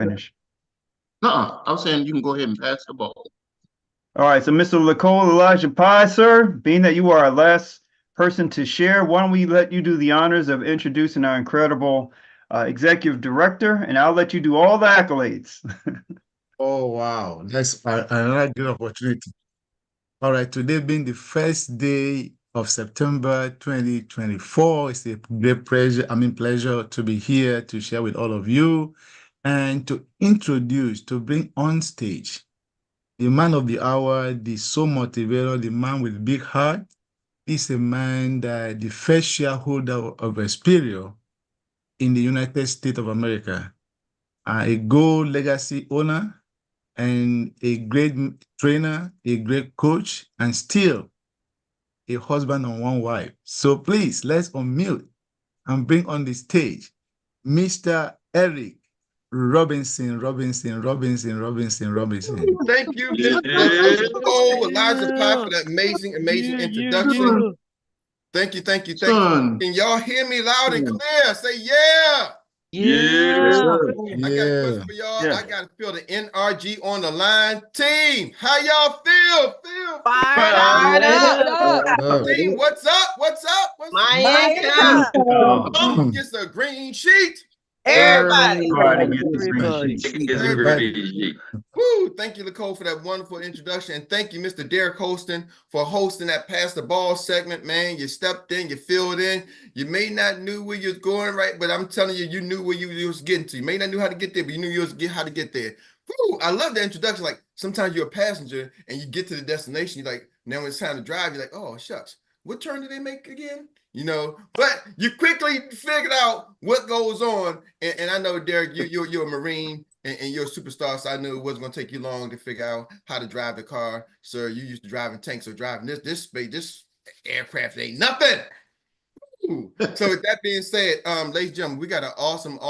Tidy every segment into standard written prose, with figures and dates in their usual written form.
Finish. I was saying you can go ahead and pass the ball. All right, so Mr. Nicole Elijah Pye, sir, being that you are our last person to share, why don't we let you do the honors of introducing our incredible executive director, and I'll let you do all the accolades. Oh, wow. That's another good opportunity. All right, today being the first day of September 2024, it's a great pleasure to be here to share with all of you and to bring on stage the man of the hour, the soul motivator, the man with big heart. Is a man that the first shareholder of Xperts in the United States of America, a gold legacy owner, and a great trainer, a great coach, and still a husband and one wife. So please, let's unmute and bring on the stage Mr. Erik Robinson. Thank you, Mr. Elijah Pye, for that amazing introduction. Thank you. Son. Can y'all hear me loud and clear? Say yeah. Yeah. I got a question for y'all. Yeah. I got to feel the NRG on the line. Team, how y'all feel? Fired up. Team, what's up? Miami. Who gets a green sheet? Everybody. Woo! Thank you, Nicole, for that wonderful introduction. And thank you, Mr. Derek Holston, for hosting that Pass the Ball segment, man. You stepped in, you filled in. You may not knew where you was going, right? But I'm telling you, you knew where you was getting to. You may not knew how to get there, but you knew you was how to get there. Woo! I love the introduction. Like, sometimes you're a passenger and you get to the destination. You're like, now when it's time to drive, you're like, oh, shucks. What turn did they make again? You know, but you quickly figured out what goes on. And I know, Derek, you're a Marine and you're a superstar, so I knew it wasn't going to take you long to figure out how to drive the car. Sir, you used to driving tanks, so driving this aircraft ain't nothing. Ooh. So with that being said, ladies and gentlemen, we got an awesome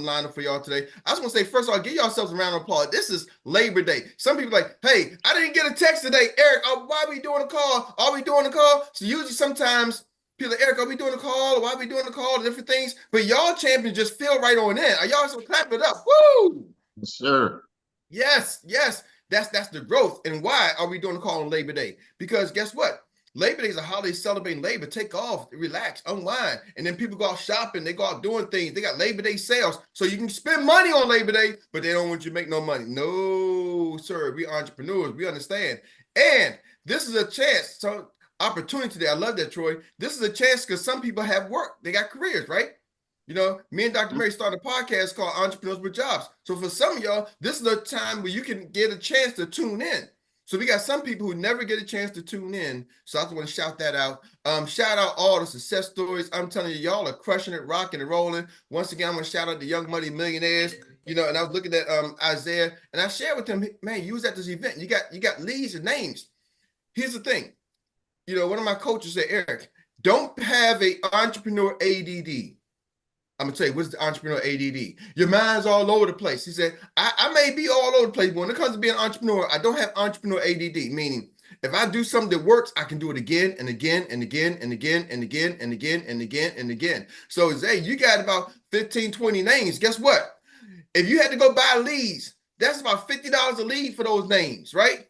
lineup for y'all today. I just want to say, first of all, give yourselves a round of applause. This is Labor Day. Some people are like, hey, I didn't get a text today. Erik, why are we doing a call? Are we doing a call? So usually sometimes people are like, Erik, are we doing a call? Or why are we doing a call? Different things. But y'all champions just feel right on in. Are y'all so clap it up? Woo! Yes, sir. Yes. That's the growth. And why are we doing a call on Labor Day? Because guess what? Labor Day is a holiday celebrating labor. Take off, relax, unwind. And then people go out shopping. They go out doing things. They got Labor Day sales. So you can spend money on Labor Day, but they don't want you to make no money. No, sir. We entrepreneurs. We understand. And this is a chance. So opportunity today. I love that, Troy. This is a chance because some people have work. They got careers, right? You know, me and Dr. Mary started a podcast called Entrepreneurs with Jobs. So for some of y'all, this is a time where you can get a chance to tune in. So we got some people who never get a chance to tune in. So I just want to shout that out. Shout out all the success stories. I'm telling you, y'all are crushing it, rocking and rolling. Once again, I'm going to shout out the Young Money Millionaires. You know, and I was looking at Isaiah, and I shared with him, man, you was at this event. You got leads and names. Here's the thing. You know, one of my coaches said, Erik, don't have an entrepreneur ADD. I'm going to tell you, what's the entrepreneur ADD? Your mind's all over the place. He said, I may be all over the place, but when it comes to being an entrepreneur, I don't have entrepreneur ADD, meaning if I do something that works, I can do it again and again and again and again and again and again and again and again. So, Zay, you got about 15, 20 names. Guess what? If you had to go buy leads, that's about $50 a lead for those names, right?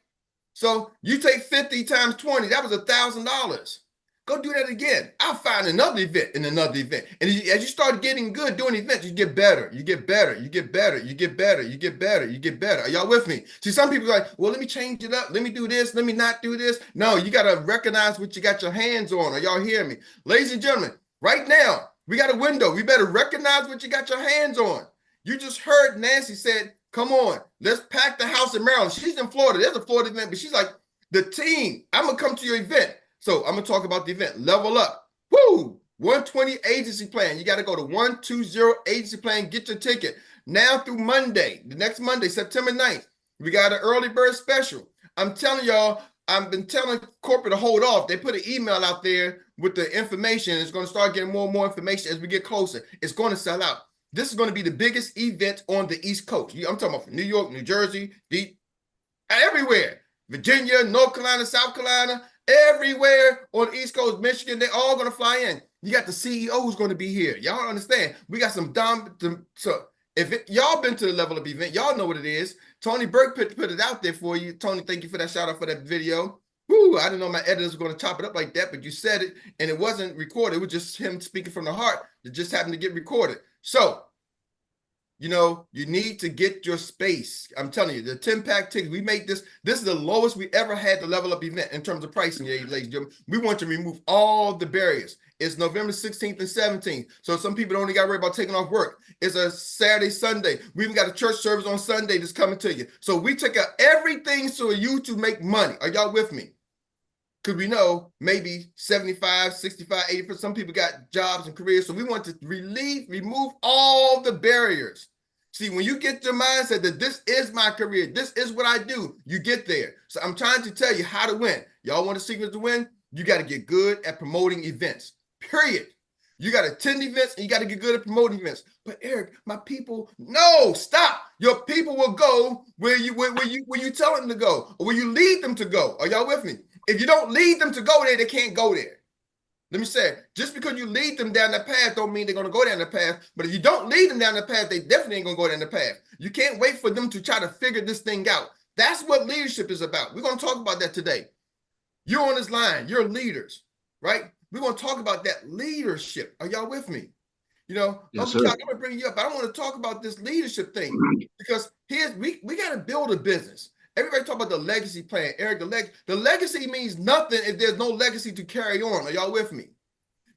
So you take 50 times 20, that was $1,000. Go do that again. I'll find another event and another event. And as you start getting good doing events, you get better. You get better. You get better. You get better. You get better. You get better. Are y'all with me? See, some people are like, well, let me change it up. Let me do this. Let me not do this. No, you got to recognize what you got your hands on. Are y'all hearing me? Ladies and gentlemen, right now, we got a window. We better recognize what you got your hands on. You just heard Nancy said, come on, let's pack the house in Maryland. She's in Florida. There's a Florida event, but she's like, the team, I'm going to come to your event. So I'm going to talk about the event. Level up. Woo! 120 agency plan. You got to go to 120 agency plan. Get your ticket. Now through Monday, the next Monday, September 9th, we got an early bird special. I'm telling y'all, I've been telling corporate to hold off. They put an email out there with the information. It's going to start getting more and more information as we get closer. It's going to sell out. This is going to be the biggest event on the East Coast. I'm talking about from New York, New Jersey, everywhere. Virginia, North Carolina, South Carolina, everywhere on the East Coast, Michigan, they're all going to fly in. You got the CEO who's going to be here. Y'all understand? We got some Y'all been to the level of event, y'all know what it is. Tony Burke put it out there for you. Tony, thank you for that shout out for that video. Woo, I didn't know my editors were going to chop it up like that, but you said it and it wasn't recorded. It was just him speaking from the heart. It just happened to get recorded. So, you need to get your space. I'm telling you, the 10-pack tickets, we make this is the lowest we ever had the level up event in terms of pricing, ladies and gentlemen. We want to remove all the barriers. It's November 16th and 17th. So some people only got to worry about taking off work. It's a Saturday, Sunday. We even got a church service on Sunday that's coming to you. So we take out everything so you to make money. Are y'all with me? Because we know maybe 75, 65, 80%, some people got jobs and careers. So we want to remove all the barriers. See, when you get your mindset that this is my career, this is what I do, you get there. So I'm trying to tell you how to win. Y'all want a secret to win? You got to get good at promoting events, period. You got to attend events and you got to get good at promoting events. But Eric, my people, no, stop. Your people will go where you tell them to go or where you lead them to go. Are y'all with me? If you don't lead them to go there, they can't go there. Let me say, just because you lead them down that path don't mean they're going to go down the path. But if you don't lead them down the path, they definitely ain't going to go down the path. You can't wait for them to try to figure this thing out. That's what leadership is about. We're going to talk about that today. You're on this line. You're leaders, right? We're going to talk about that leadership. Are y'all with me? Yes, I'm going to bring you up. But I want to talk about this leadership thing because we got to build a business. Everybody talk about the legacy plan. Eric, the legacy means nothing if there's no legacy to carry on. Are y'all with me?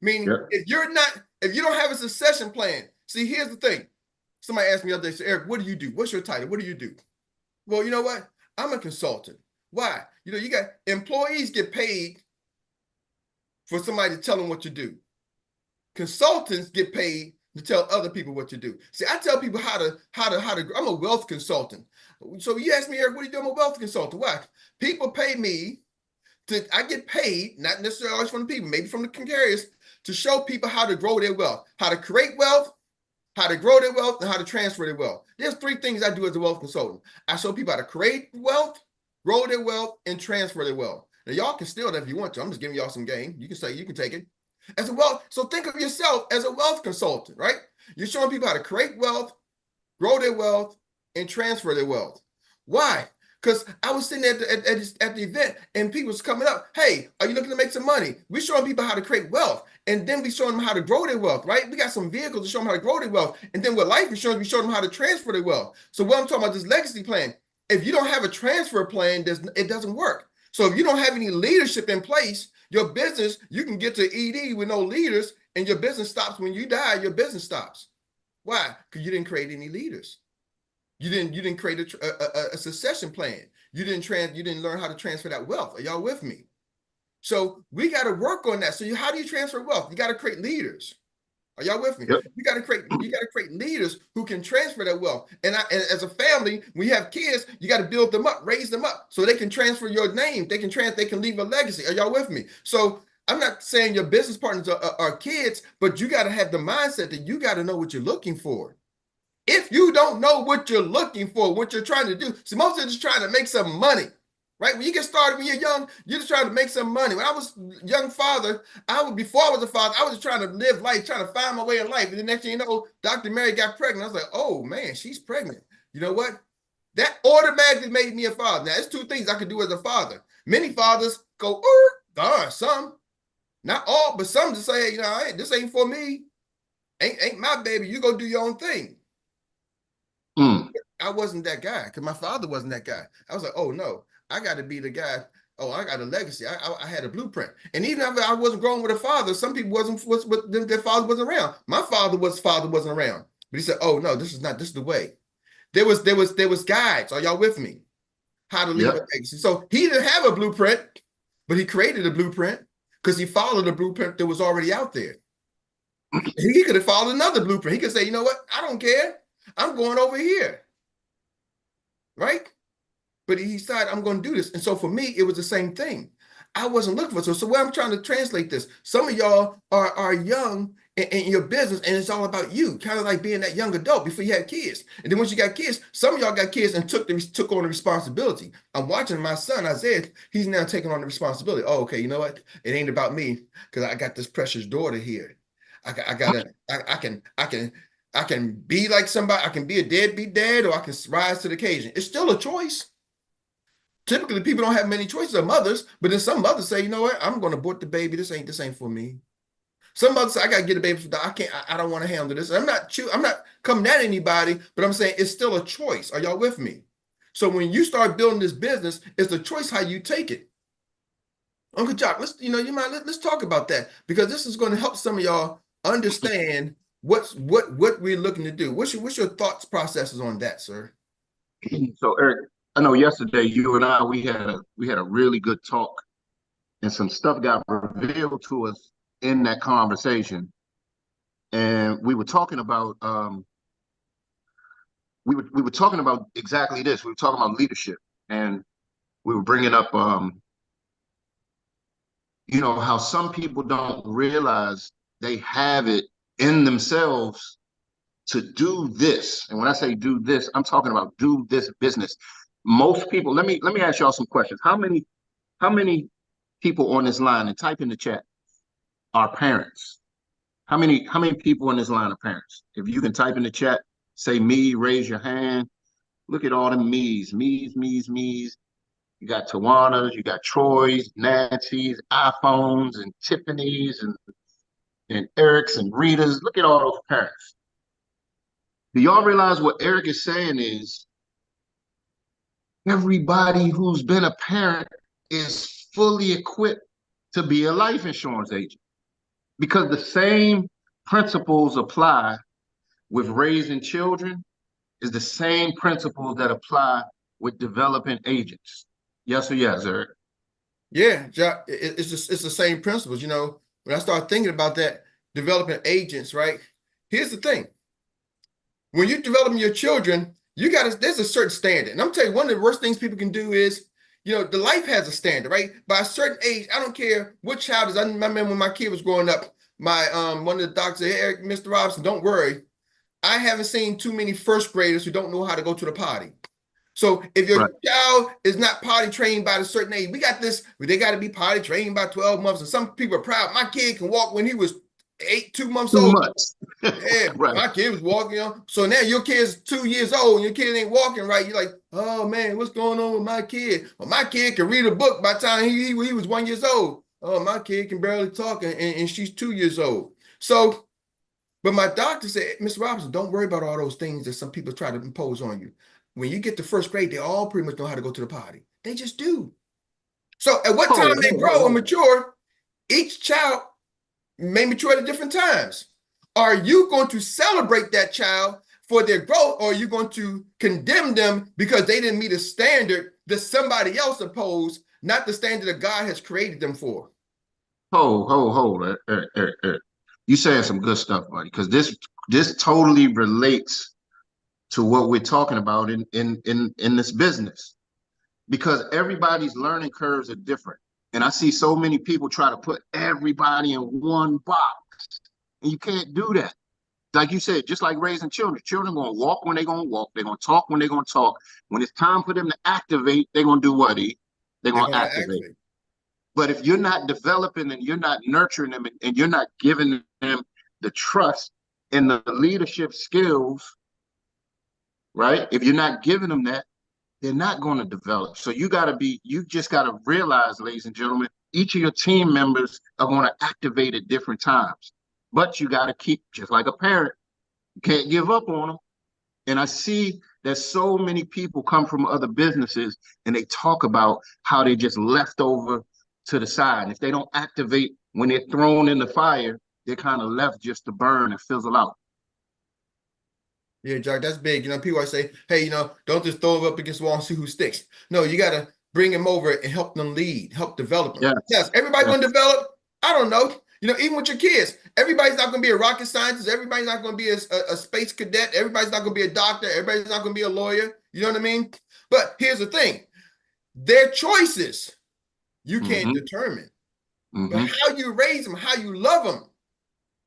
Meaning, if you don't have a succession plan, see, here's the thing. Somebody asked me the other day, so Eric, what do you do? What's your title? What do you do? Well, you know what? I'm a consultant. Why? You got employees get paid for somebody to tell them what to do. Consultants get paid to tell other people what to do. See, I tell people how to. I'm a wealth consultant. So you ask me, Eric, what do you do? I'm a wealth consultant. Why? People pay me I get paid, not necessarily always from the people, maybe from the carriers, to show people how to grow their wealth, how to create wealth, how to grow their wealth, and how to transfer their wealth. There's 3 things I do as a wealth consultant. I show people how to create wealth, grow their wealth, and transfer their wealth. Now, y'all can steal that if you want to. I'm just giving y'all some game. You can say you can take it. So think of yourself as a wealth consultant, right? You're showing people how to create wealth, grow their wealth, and transfer their wealth. Why? Because I was sitting at the event and people was coming up. Hey, are you looking to make some money? We're showing people how to create wealth. And then we showing them how to grow their wealth, right? We got some vehicles to show them how to grow their wealth. And then with life insurance, we show them how to transfer their wealth. So what I'm talking about, this legacy plan, if you don't have a transfer plan, it doesn't work. So if you don't have any leadership in place, your business, you can get to ED with no leaders and your business stops. When you die, your business stops. Why? Because you didn't create any leaders. You didn't create a succession plan. You didn't learn how to transfer that wealth. Are y'all with me? So we got to work on that. So how do you transfer wealth? You got to create leaders. Are y'all with me? Yep. You got to create leaders who can transfer that wealth. And as a family, when you have kids, you got to build them up, raise them up, so they can transfer your name. They can leave a legacy. Are y'all with me? So I'm not saying your business partners are kids, but you got to have the mindset that you got to know what you're looking for. If you don't know what you're looking for, what you're trying to do, see, most of it is trying to make some money, right? When you get started, when you're young, you're just trying to make some money. When I was a young father, before I was a father, I was just trying to live life, trying to find my way in life. And the next thing you know, Dr. Mary got pregnant. I was like, oh man, she's pregnant. You know what? That automatically made me a father. Now, there's 2 things I could do as a father. Many fathers go, darn, some, not all, but some just say, hey, this ain't for me. Ain't my baby. You go do your own thing. I wasn't that guy because my father wasn't that guy. I was like, oh no, I got to be the guy. Oh, I got a legacy. I had a blueprint. And even if I wasn't growing with a father, some people their father wasn't around. My father wasn't around. But he said, oh no, this is the way. There was guides. Are y'all with me? How to leave a legacy. So he didn't have a blueprint, but he created a blueprint because he followed a blueprint that was already out there. He could have followed another blueprint. He could say, you know what? I don't care. I'm going over here, right? But he decided I'm going to do this. And so for me, it was the same thing. I wasn't looking for. So where I'm trying to translate this, some of y'all are young in your business and it's all about you, kind of like being that young adult before you had kids. And then once you got kids, some of y'all got kids and took on the responsibility. I'm watching my son, Isaiah, he's now taking on the responsibility. Oh, okay, you know what? It ain't about me because I got this precious daughter here. I can I can be like somebody, I can be a deadbeat dad, or I can rise to the occasion. It's still a choice. Typically, people don't have many choices of mothers, but then some mothers say, you know what, I'm going to abort the baby. This ain't for me. Some mothers say, I got to get a baby for the, I don't want to handle this. I'm not coming at anybody, but I'm saying it's still a choice. Are y'all with me? So when you start building this business, it's a choice how you take it. Uncle Jock, let's talk about that, because this is going to help some of y'all understand what we're looking to do. What's your thoughts processes on that, sir? So Eric, I know yesterday you and I we had a really good talk, and some stuff got revealed to us in that conversation. And we were talking about we were talking about exactly this. We were talking about leadership, and we were bringing up how some people don't realize they have it in themselves to do this. And when I say do this, I'm talking about do this business. Most people, let me ask y'all some questions. How many people on this line, and type in the chat, are parents? How many people on this line are parents? If you can type in the chat, say me, raise your hand. Look at all the me's. You got Tawana's, you got Troy's, Nancy's, iPhones, and Tiffany's, and Eric's, and Rita's. Look at all those parents. Do y'all realize what Eric is saying is everybody who's been a parent is fully equipped to be a life insurance agent, because the same principles apply with raising children is the same principles that apply with developing agents. Yes or yes, Eric? Yeah, it's the same principles. When I start thinking about that, developing agents, right? Here's the thing. When you're developing your children, there's a certain standard. And I'm telling you, one of the worst things people can do is, the life has a standard, right? By a certain age, I don't care what child is. I remember when my kid was growing up, my one of the doctors said, hey, Eric, Mr. Robinson, don't worry. I haven't seen too many first graders who don't know how to go to the potty. So if your child is not potty trained by a certain age, they got to be potty trained by 12 months. And some people are proud. My kid can walk when he was 2 months old. Yeah, right. My kid was walking. So now your kid's 2 years old and your kid ain't walking right. You're like, oh man, what's going on with my kid? Well, my kid can read a book by the time he was 1 year old. Oh, my kid can barely talk and she's 2 years old. So, but my doctor said, Mr. Robinson, don't worry about all those things that some people try to impose on you. When you get to first grade, they all pretty much know how to go to the potty. They just do. So at what time they grow and mature, each child may mature at different times. Are you going to celebrate that child for their growth, or are you going to condemn them because they didn't meet a standard that somebody else imposed, not the standard that God has created them for? Hold, Eric. You saying some good stuff, buddy, because this totally relates to what we're talking about in this business, because everybody's learning curves are different. And I see so many people try to put everybody in one box, and you can't do that. Like you said, just like raising children, children going to walk when they're going to walk. They're going to talk when they're going to talk. When it's time for them to activate, they're going to do what? They're going to activate. But if you're not developing and you're not nurturing them and you're not giving them the trust and the leadership skills, right? If you're not giving them that, they're not going to develop. So you just got to realize, ladies and gentlemen, each of your team members are going to activate at different times. But you got to keep, just like a parent, you can't give up on them. And I see that so many people come from other businesses and they talk about how they just left over to the side. If they don't activate when they're thrown in the fire, they're kind of left just to burn and fizzle out. Yeah, Jack, that's big. People always say, hey, don't just throw them up against the wall and see who sticks. No, you got to bring them over and help them lead, help develop them. Yes, everybody going to develop? I don't know. Even with your kids, everybody's not going to be a rocket scientist. Everybody's not going to be a space cadet. Everybody's not going to be a doctor. Everybody's not going to be a lawyer. You know what I mean? But here's the thing. Their choices, you can't determine. But how you raise them, how you love them,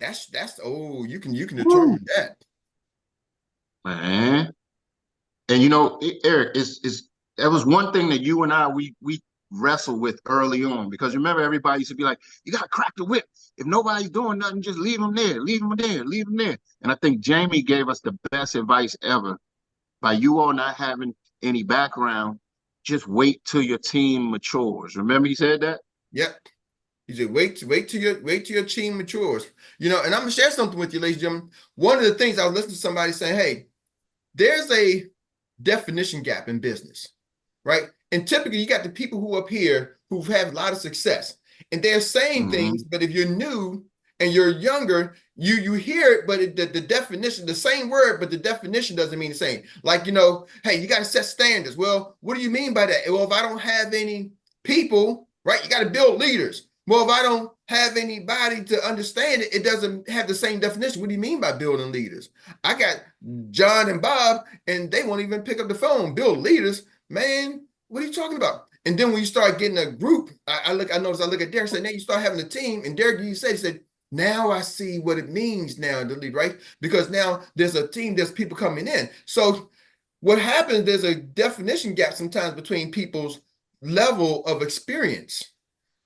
you can determine that. Man. And Eric, that was one thing that you and I we wrestle with early on. Because remember, everybody used to be like, you got to crack the whip. If nobody's doing nothing, just leave them there, leave them there, leave them there. And I think Jamie gave us the best advice ever. By you all not having any background, just wait till your team matures. Remember he said that? Yep. He said, wait till your team matures. You know, and I'm gonna share something with you, ladies and gentlemen. One of the things I was listening to somebody saying, hey, there's a definition gap in business, right? And typically you got the people who up here who've had a lot of success and they're saying things, but if you're new and you're younger, you hear it, but the definition, the same word, but the definition doesn't mean the same. Like, you know, hey, you got to set standards. Well, what do you mean by that? Well, if I don't have any people, right, you got to build leaders. Well, if I don't have anybody to understand it, it doesn't have the same definition. What do you mean by building leaders? I got John and Bob, and they won't even pick up the phone. Build leaders, man. What are you talking about? And then when you start getting a group, I look at Derek and say, now you start having a team, and Derek, he said, now I see what it means now to lead, right? Because now there's a team, there's people coming in. So what happens, there's a definition gap sometimes between people's level of experience.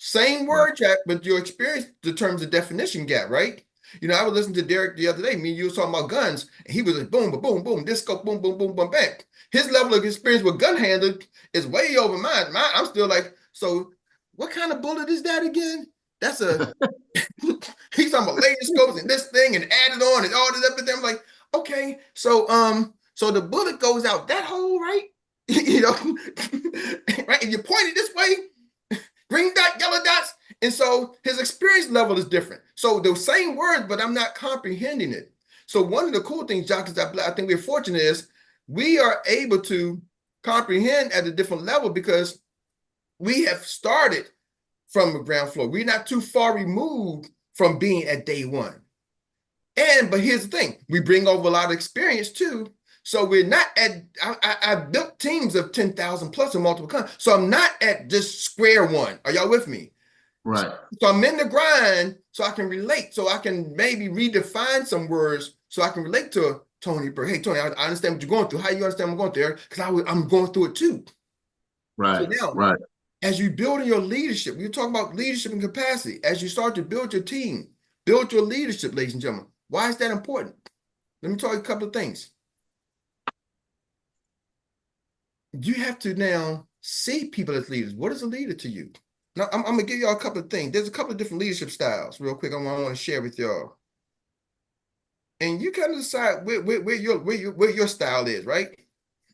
Same word track, but your experience determines the definition gap, right? You know, I was listening to Derek the other day. Me and you was talking about guns, and he was like, boom, boom, boom, disco, boom, boom, boom, boom, bang. His level of experience with gun handling is way over mine. I'm still like, so what kind of bullet is that again? That's a, he's talking about laser scopes and this thing and added on and all this up and there. I'm like, okay, so the bullet goes out that hole, right? You know, right? And you point it this way. Green dot, yellow dots. And so his experience level is different. So the same words, but I'm not comprehending it. So one of the cool things, Jock, is I think we're fortunate is we are able to comprehend at a different level because we have started from the ground floor. We're not too far removed from being at day one. But here's the thing, we bring over a lot of experience too. So we're not at, I built teams of 10,000 plus in multiple countries. So I'm not at just square one. Are y'all with me? Right. So I'm in the grind so I can relate. So I can maybe redefine some words so I can relate to Tony Burke. Hey, Tony, I understand what you're going through. How you understand what I'm going through? Because I'm going through it too. Right. So now, as you build your leadership, you're talking about leadership and capacity. As you start to build your team, build your leadership, ladies and gentlemen. Why is that important? Let me tell you a couple of things. You have to now see people as leaders. What is a leader to you? Now, I'm going to give y'all a couple of things. There's a couple of different leadership styles real quick I want to share with y'all. And you kind of decide where your style is, right?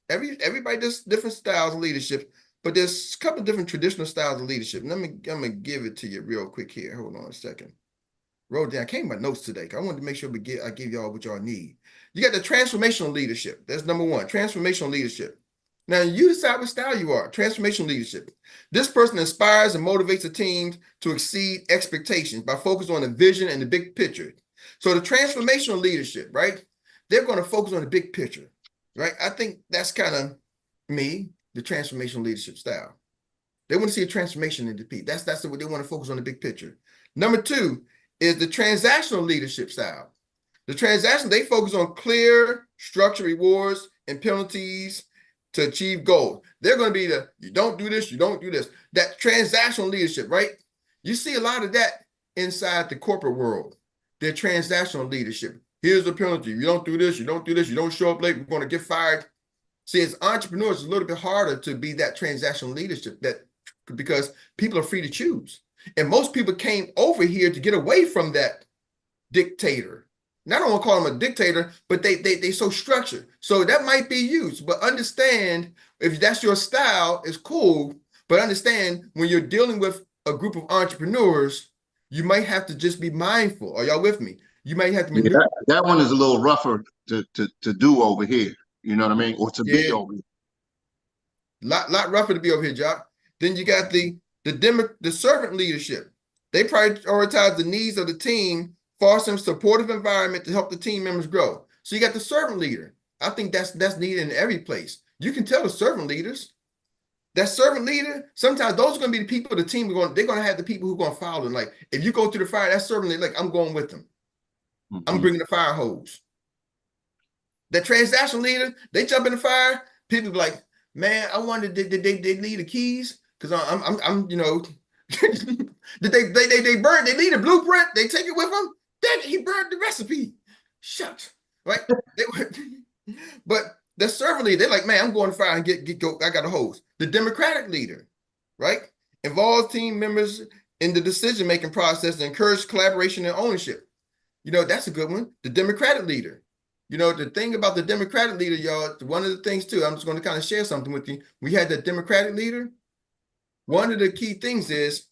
Everybody does different styles of leadership, but there's a couple of different traditional styles of leadership. And I'm going to give it to you real quick here. Hold on a second. Wrote down, I came with my notes today. I wanted to make sure I give y'all what y'all need. You got the transformational leadership. That's number one, transformational leadership. Now, you decide what style you are. Transformational leadership. This person inspires and motivates the team to exceed expectations by focusing on the vision and the big picture. So the transformational leadership, right? They're going to focus on the big picture, right? I think that's kind of me, the transformational leadership style. They want to see a transformation in the people. That's what they want to focus on, the big picture. Number two is the transactional leadership style. The transaction, they focus on clear, structured rewards and penalties to achieve goals. They're going to be you don't do this, you don't do this. That transactional leadership, right? You see a lot of that inside the corporate world. Their transactional leadership. Here's the penalty. You don't do this, you don't do this, you don't show up late, we're going to get fired. See, as entrepreneurs, it's a little bit harder to be that transactional leadership because people are free to choose. And most people came over here to get away from that dictator. Now, I don't want to call them a dictator, but they so structured. So that might be used, but understand if that's your style, it's cool. But understand when you're dealing with a group of entrepreneurs, you might have to just be mindful. Are y'all with me? You might have to maneuver. That one is a little rougher to do over here. You know what I mean? Or to be over here. Lot rougher to be over here, Jock. Then you got the servant leadership. They prioritize the needs of the team, fostering a supportive environment to help the team members grow. So you got the servant leader. I think that's needed in every place. You can tell the servant leaders. That servant leader, sometimes those are going to be the people, the team, they're going to have the people who are going to follow them. Like, if you go through the fire, that servant leader, like, I'm going with them. I'm bringing the fire hose. That transactional leader, they jump in the fire, people be like, man, I wonder, did they leave the keys? because I'm you know, did they burn? They leave a blueprint. They take it with them. Then he burned the recipe. Shucks, right? But the server leader, they're like, man, I'm going to fire and get go. I got a hose. The Democratic leader, right, involves team members in the decision-making process and encourage collaboration and ownership. You know, that's a good one. The Democratic leader. You know, the thing about the Democratic leader, y'all, one of the things too, I'm just going to kind of share something with you. We had the Democratic leader. One of the key things is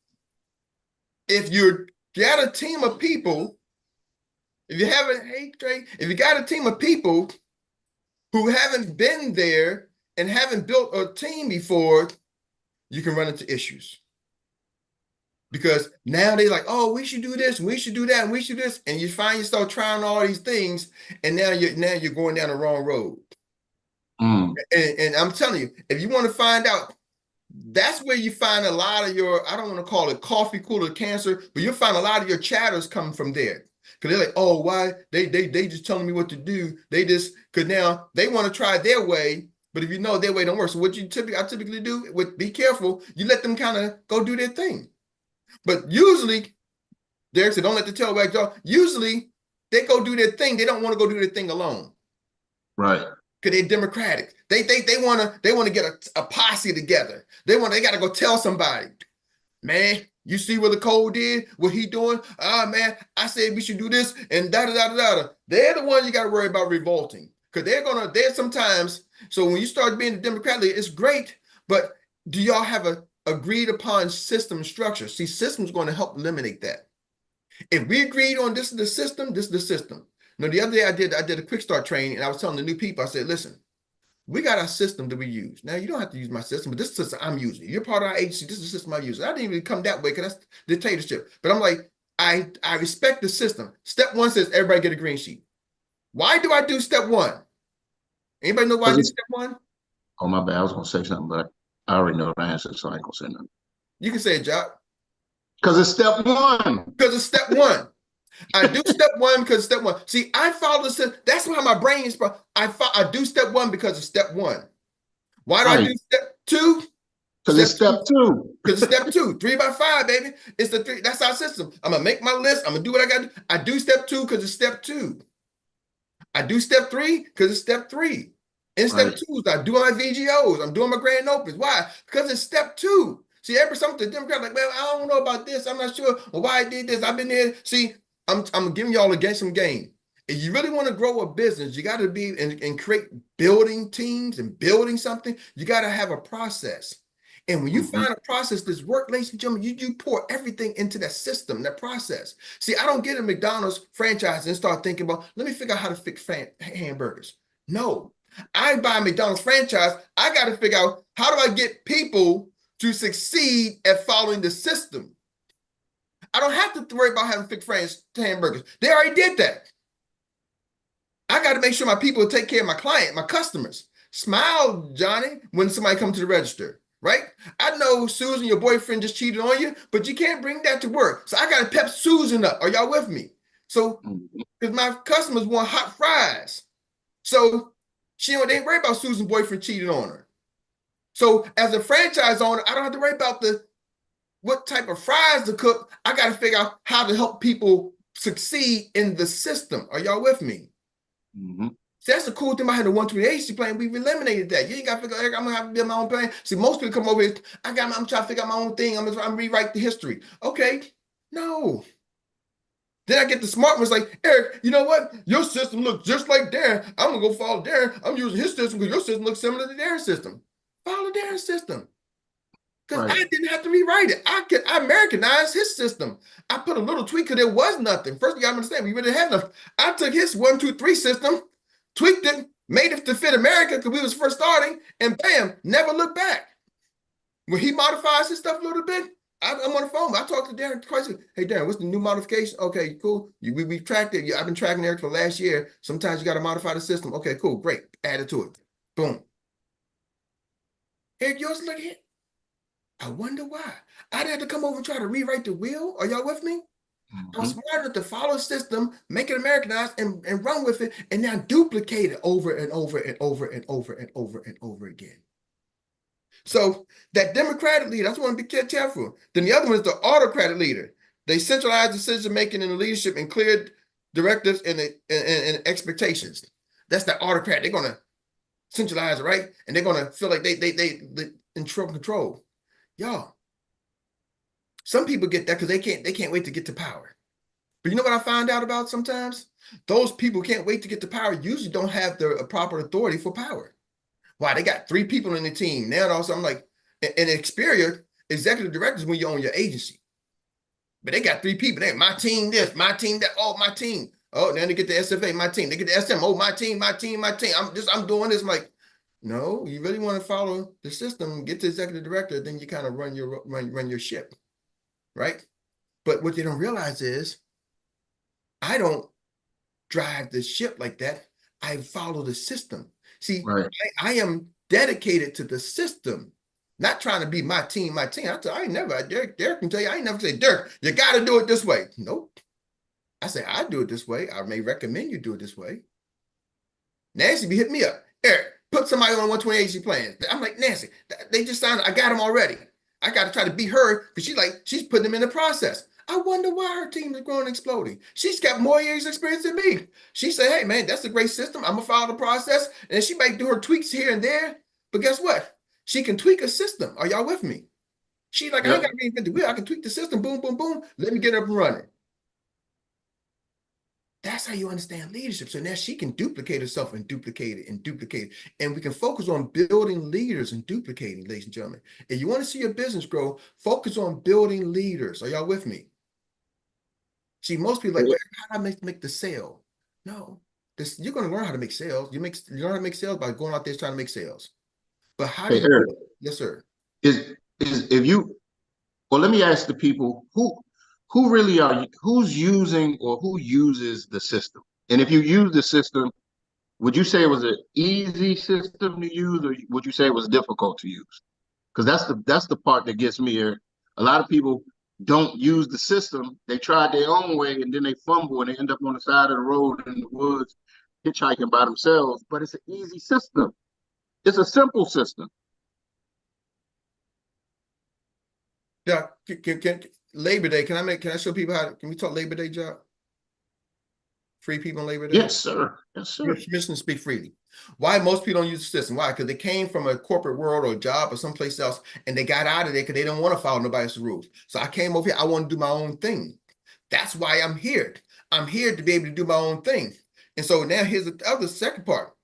if you got a team of people, if you haven't, hey, Trey, if you got a team of people who haven't been there and haven't built a team before, you can run into issues. Because now they're like, oh, we should do this, we should do that, and we should do this. And you find yourself trying all these things, and now you're going down the wrong road. And I'm telling you, if you want to find out, that's where you find a lot of your, I don't want to call it coffee cooler cancer, but you'll find a lot of your chatters coming from there. Because they're like, oh, why? They just telling me what to do. They just, because now they want to try their way, but if you know their way don't work. So what I typically do, be careful, you let them kind of go do their thing. But usually, Derek said, don't let the tail wag y'all. Usually, they go do their thing. They don't want to go do their thing alone. Right. Because they're democratic. They want to get a posse together. They got to go tell somebody, man, you see what the code did? What he doing? Man, I said we should do this and da-da-da-da-da. They're the ones you got to worry about revolting. Because they're sometimes, so when you start being a Democrat, it's great, but do y'all have a agreed upon system structure? See, system's going to help eliminate that. If we agreed on this is the system, this is the system. Now, the other day I did a quick start training and I was telling the new people, I said, listen, we got our system that we use. Now, you don't have to use my system, but this system I'm using. You're part of our agency. This is the system I use. I didn't even come that way because that's dictatorship. But I'm like, I respect the system. Step one says everybody get a green sheet. Why do I do step one? Anybody know why I do step one? Oh, my bad. I was going to say something, but I already know the answer, so I ain't going to say nothing. You can say it, Jock. Because it's step one. Because it's step one. I do step one because step one. See, I follow the system. That's why my brain is. I do step one because of step one. Why do I do step two? Because it's step two. Because it's step two. 3 by 5, baby. It's the 3. That's our system. I'm gonna make my list. I'm gonna do what I got to do. I do step 2 because it's step 2. I do step 3 because it's step 3. In step 2, I do my VGOs. I'm doing my grand opens. Why? Because it's step 2. See, every something the Democrat like, well, I don't know about this. I'm not sure why I did this. I've been there. See, I'm giving y'all some game. If you really want to grow a business, you got to be and create building teams and building something. You got to have a process. And when you find a process that's work, ladies and gentlemen, you pour everything into that system, that process. See, I don't get a McDonald's franchise and start thinking about, let me figure out how to fix hamburgers. No, I buy a McDonald's franchise. I got to figure out how do I get people to succeed at following the system. I don't have to worry about having fixed hamburgers. They already did that. I got to make sure my people take care of my client, my customers. Smile, Johnny, when somebody comes to the register, right? I know, Susan, your boyfriend just cheated on you, but you can't bring that to work. So I got to pep Susan up. Are y'all with me? So, because my customers want hot fries. So they ain't worry about Susan's boyfriend cheating on her. So as a franchise owner, I don't have to worry about what type of fries to cook. I got to figure out how to help people succeed in the system. Are y'all with me? See, that's the cool thing about having the 1-2 agency plan. We've eliminated that. You ain't got to figure, Eric, I'm going to have to build my own plan. See, most people come over here, I'm trying to figure out my own thing. I'm going to rewrite the history. Okay, no. Then I get the smart ones like, Eric, you know what? Your system looks just like Darren. I'm going to go follow Darren. I'm using his system because your system looks similar to Darren's system. Follow Darren's system. Because I didn't have to rewrite it. I Americanized his system. I put a little tweak because there was nothing. First, you got to understand, we really had nothing. I took his 1, 2, 3 system, tweaked it, made it to fit America because we was first starting, and bam, never looked back. When he modifies his stuff a little bit, I'm on the phone. I talked to Darren twice. Hey, Darren, what's the new modification? Okay, cool. We tracked it. I've been tracking Eric for last year. Sometimes you got to modify the system. Okay, cool, great. Add it to it. Boom. Eric, yours look here. I wonder why. I didn't have to come over and try to rewrite the wheel. Are y'all with me? I'm smart enough to follow a system, make it Americanized, and run with it, and now duplicate it over and over and over and over and over and over again. So that democratic leader, that's one to be careful. Then the other one is the autocratic leader. They centralize decision making and leadership and clear directives and expectations. That's the autocrat. They're gonna centralize it, right? And they're gonna feel like they in control. Y'all, some people get that because they can't wait to get to power. But you know what I found out about sometimes? Those people who can't wait to get to power usually don't have the proper authority for power. Why? They got 3 people in the team. Now also I'm like, in Xperts, executive directors when you own your agency. But they got 3 people. They my team this, my team that, oh, my team. Oh, then they get the SFA, my team. They get the SM, oh, my team. I'm doing this. I'm like, no, you really want to follow the system, get the executive director, then you kind of run your ship, right? But what they don't realize is I don't drive the ship like that. I follow the system. See, Right. I am dedicated to the system, not trying to be my team. I ain't never, Derek can tell you, I ain't never say, Derek, you got to do it this way. Nope. I say, I do it this way. I may recommend you do it this way. Nancy be hit me up. Erik, put somebody on 120 agency plans. I'm like, Nancy, they just signed, I got them already. I got to try to beat her because she's putting them in the process. I wonder why her team is growing and exploding. She's got more years experience than me. She said, hey, man, that's a great system. I'm going to follow the process. And she might do her tweaks here and there. But guess what? She can tweak a system. Are y'all with me? She's like, I ain't got to reinvent the wheel. I can tweak the system. Boom, boom, boom. Let me get up and running. That's how you understand leadership. So now she can duplicate herself and duplicate it and duplicate it. And we can focus on building leaders and duplicating, ladies and gentlemen. If you want to see your business grow, focus on building leaders. Are y'all with me? See, most people are like, well, how do I make the sale? No, you're going to learn how to make sales. You learn how to make sales by going out there trying to make sales. But how do you do it? Yes, sir. Well, let me ask the people who really who's using or who uses the system? And if you use the system, would you say it was an easy system to use, or would you say it was difficult to use? Because that's the part that gets me here. A lot of people don't use the system. They tried their own way and then they fumble and they end up on the side of the road in the woods hitchhiking by themselves. But it's an easy system. It's a simple system. Yeah, can Labor Day, can I show people can we talk Labor Day, job? Free people on Labor Day? Yes, sir. Yes, sir. Permission to speak freely. Why most people don't use the system? Why? Because they came from a corporate world or a job or someplace else, and they got out of there because they don't want to follow nobody else's rules. So I came over here. I want to do my own thing. That's why I'm here. I'm here to be able to do my own thing. And so now here's the other second part.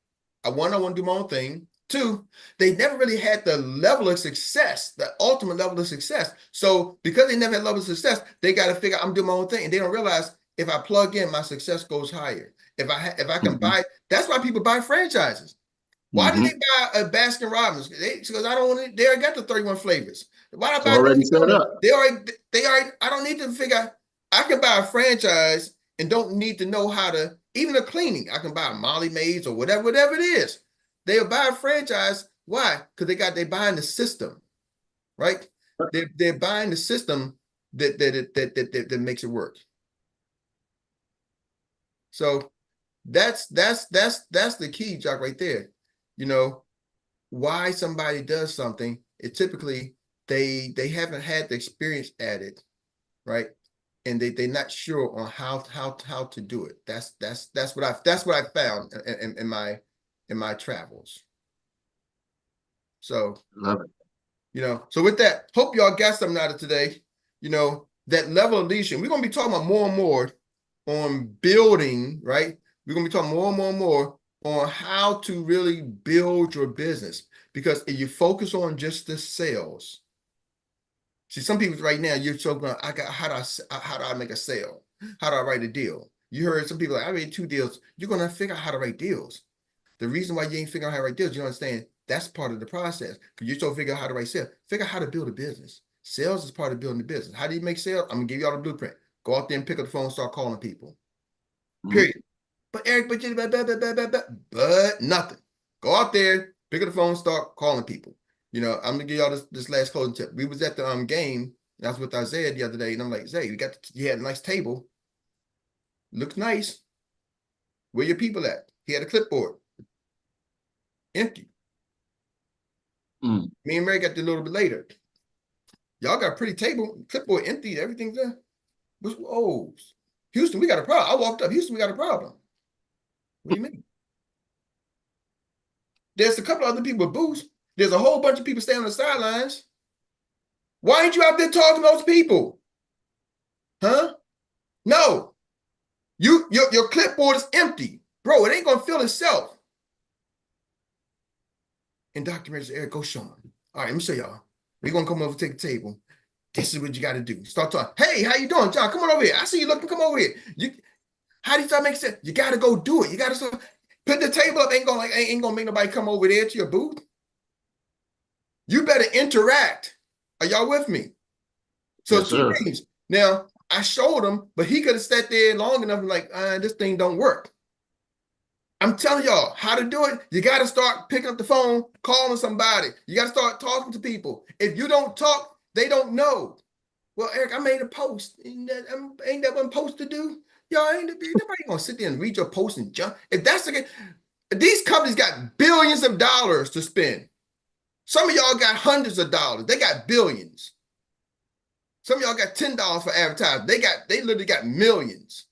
I want to do my own thing. 2, they never really had the level of success, the ultimate level of success. So because they never had level of success, they got to figure out I'm doing my own thing. And they don't realize if I plug in, my success goes higher. If I can buy, that's why people buy franchises. Why do they buy a Baskin Robbins? Because I don't want to, they already got the 31 flavors. Why do I buy already set up? They already, I don't need to figure out, I can buy a franchise and don't need to know how to, even a cleaning. I can buy Molly Maids or whatever it is. They'll buy a franchise. Why? Because they're buying the system, right? They're buying the system that makes it work. So that's the key, Jock, right there. You know, why somebody does something, it typically they haven't had the experience at it, right? And they're not sure on how to do it. That's what I found in my travels. So love it. You know, so with that, hope y'all got something out of today. You know, that level of leadership. We're gonna be talking about more and more on building, right? We're gonna be talking more and more on how to really build your business. Because if you focus on just the sales, see, some people right now you're talking about, how do I make a sale? How do I write a deal? You heard some people like, I made 2 deals. You're gonna figure out how to write deals. The reason why you ain't figuring out how to write deals, you understand that's part of the process. Because you're still figure out how to write sales. Figure out how to build a business. Sales is part of building the business. How do you make sales? I'm gonna give you all the blueprint. Go out there and pick up the phone, start calling people. Period. But Erik, but nothing. Go out there, pick up the phone, start calling people. You know, I'm gonna give y'all this last closing tip. We was at the game, and I was with Isaiah the other day, and I'm like, Zay, you had a nice table. Looks nice. Where your people at? He had a clipboard. Empty. Mm. Me and Mary got there a little bit later. Y'all got a pretty table, clipboard empty, everything's there. Oh, Houston, we got a problem. I walked up, Houston, we got a problem. What do you mean? There's a couple other people with booths. There's a whole bunch of people standing on the sidelines. Why ain't you out there talking to those people? Huh? No. Your clipboard is empty. Bro, it ain't gonna fill itself. And Dr. Mr. Eric, go show him. All right, let me show y'all. We're gonna come over, take a table. This is what you gotta do. Start talking. Hey, how you doing, John? Come on over here. I see you looking, come over here. How do you start making sense? You gotta go do it. You gotta start put the table up, ain't gonna make nobody come over there to your booth. You better interact. Are y'all with me? So Yes, two sir. things. Now, I showed him, but he could have sat there long enough and like, this thing don't work. I'm telling y'all how to do it. You got to start picking up the phone, calling somebody. You got to start talking to people. If you don't talk, they don't know. Well, Eric, I made a post. Ain't that one post to do? Y'all ain't nobody gonna sit there and read your post and jump. If that's the case, these companies got billions of dollars to spend. Some of y'all got hundreds of dollars. They got billions. Some of y'all got $10 for advertising. They literally got millions.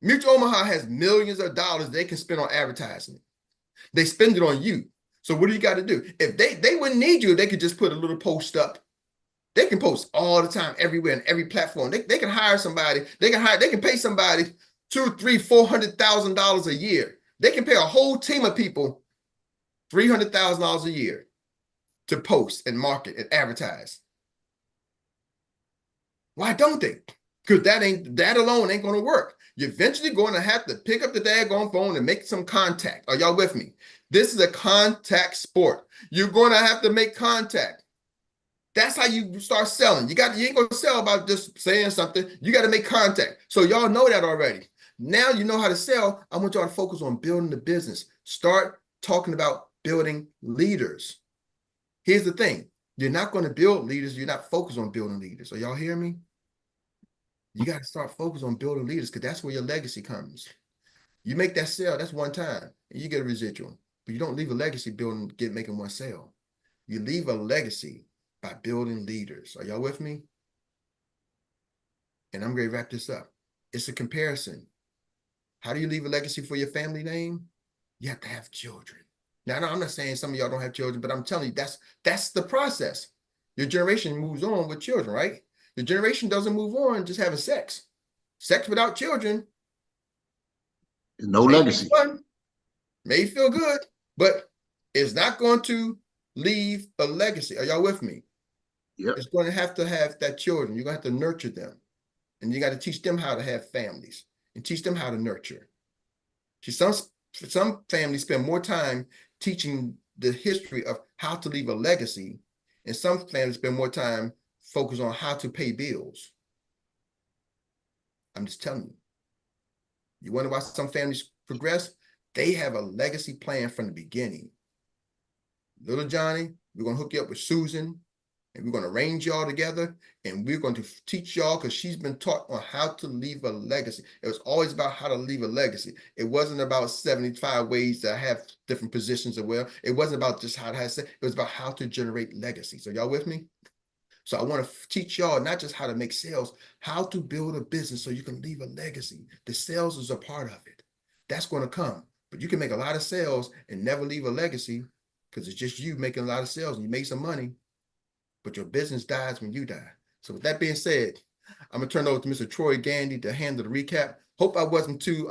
Mutual Omaha has millions of dollars they can spend on advertising. They spend it on you. So what do you got to do? If they wouldn't need you, they could just put a little post up. They can post all the time, everywhere, on every platform. They can hire somebody. They can pay somebody $200,000, $300,000, $400,000 a year. They can pay a whole team of people $300,000 a year to post and market and advertise. Why don't they? Because that alone ain't going to work. You're eventually going to have to pick up the daggone phone and make some contact. Are y'all with me? This is a contact sport. You're going to have to make contact. That's how you start selling. You ain't going to sell by just saying something. You got to make contact. So y'all know that already. Now you know how to sell. I want y'all to focus on building the business. Start talking about building leaders. Here's the thing. You're not going to build leaders. You're not focused on building leaders. Are y'all hearing me? You got to start focused on building leaders because that's where your legacy comes. You make that sale, that's one time, and you get a residual. But you don't leave a legacy making one sale. You leave a legacy by building leaders. Are y'all with me? And I'm going to wrap this up. It's a comparison. How do you leave a legacy for your family name? You have to have children. Now, I'm not saying some of y'all don't have children, but I'm telling you, that's the process. Your generation moves on with children, right? The generation doesn't move on just having sex. Sex without children. No legacy. Fun, may feel good, but it's not going to leave a legacy. Are y'all with me? Yep. It's going to have that children. You're going to have to nurture them. And you got to teach them how to have families and teach them how to nurture. See, some families spend more time teaching the history of how to leave a legacy, and some families spend more time focused on how to pay bills. I'm just telling you. You wonder why some families progress? They have a legacy plan from the beginning. Little Johnny, we're going to hook you up with Susan, and we're going to arrange y'all together, and we're going to teach y'all because she's been taught on how to leave a legacy. It was always about how to leave a legacy. It wasn't about 75 ways to have different positions of wealth. It wasn't about just how to say, it was about how to generate legacy. So y'all with me? So I want to teach y'all not just how to make sales, how to build a business so you can leave a legacy. The sales is a part of it. That's going to come. But you can make a lot of sales and never leave a legacy because it's just you making a lot of sales and you make some money, but your business dies when you die. So with that being said, I'm going to turn it over to Mr. Troy Gandy to handle the recap. Hope I wasn't too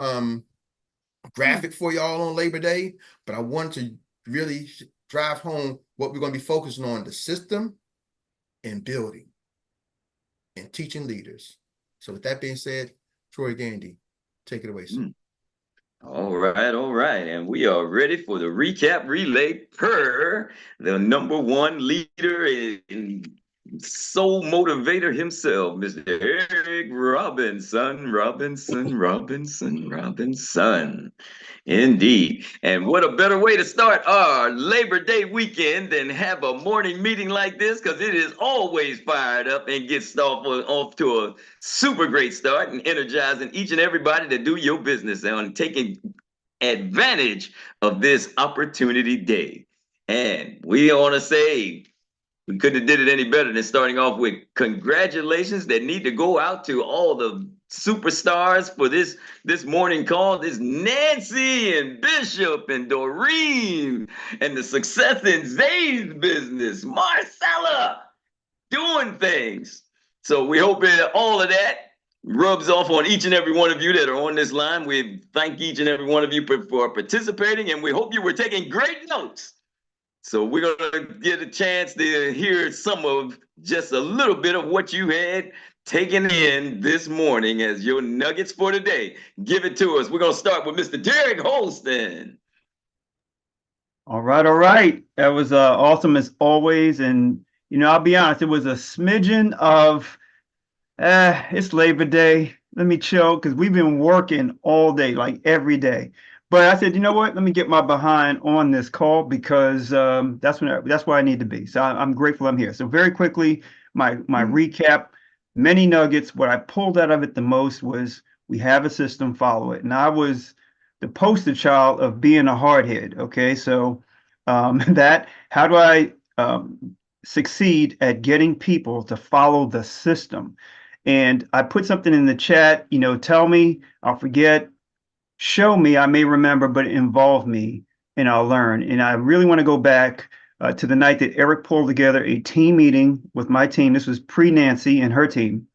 graphic for y'all on Labor Day, but I wanted to really drive home what we're going to be focusing on, the system and building and teaching leaders. So with that being said, Troy Gandy, take it away, sir. All right. And we are ready for the recap relay per the #1 leader and soul motivator himself, Mr. Erik Robinson. Indeed. And what a better way to start our Labor Day weekend than have a morning meeting like this, because it is always fired up and gets off to a super great start and energizing each and everybody to do your business and taking advantage of this opportunity day. And we want to say we couldn't have did it any better than starting off with congratulations that need to go out to all the superstars for this morning call. This Nancy and Bishop and Doreen and the success in Zay's business. Marcella doing things. So we hope that all of that rubs off on each and every one of you that are on this line. We thank each and every one of you for participating, and we hope you were taking great notes. So we're going to get a chance to hear some of just a little bit of what you had taken in this morning as your nuggets for today. Give it to us. We're going to start with Mr. Derek Holston. All right, all right. That was awesome as always. And, you know, I'll be honest, it was a smidgen of, it's Labor Day. Let me chill because we've been working all day, like every day. But I said, you know what? Let me get my behind on this call because that's where I need to be. So I'm grateful I'm here. So very quickly, my recap, many nuggets. What I pulled out of it the most was we have a system, follow it. And I was the poster child of being a hardhead. Okay, so how do I succeed at getting people to follow the system? And I put something in the chat, you know, tell me, I'll forget. Show me, I may remember, but involve me and I'll learn. And I really want to go back to the night that Erik pulled together a team meeting with my team. This was pre-Nancy and her team.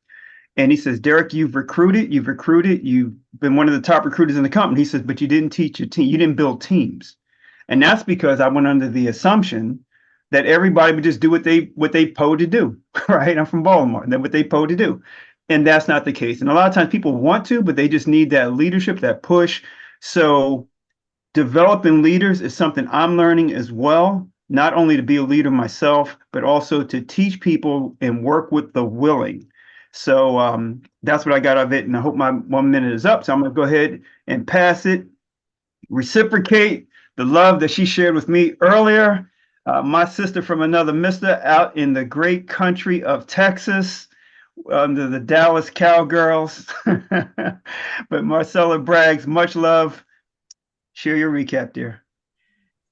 And he says, Derek, you've recruited, you've been one of the top recruiters in the company. He says, but you didn't teach your team, you didn't build teams. And that's because I went under the assumption that everybody would just do what they paid to do, right? I'm from Baltimore, and then what they paid to do. And that's not the case. And a lot of times people want to, but they just need that leadership, that push. So developing leaders is something I'm learning as well, not only to be a leader myself, but also to teach people and work with the willing. So that's what I got out of it. And I hope my 1 minute is up. So I'm going to go ahead and pass it, reciprocate the love that she shared with me earlier. My sister from another mister out in the great country of Texas, under the Dallas Cowgirls. But Marcella Braggs, much love. Share your recap, dear.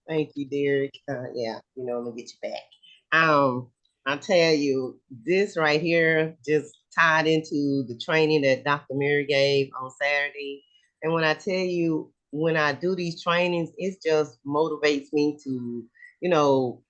Thank you, Derek. Yeah, let me get you back. I tell you, this right here just tied into the training that Dr. Mary gave on Saturday. And when I tell you, when I do these trainings, it just motivates me to,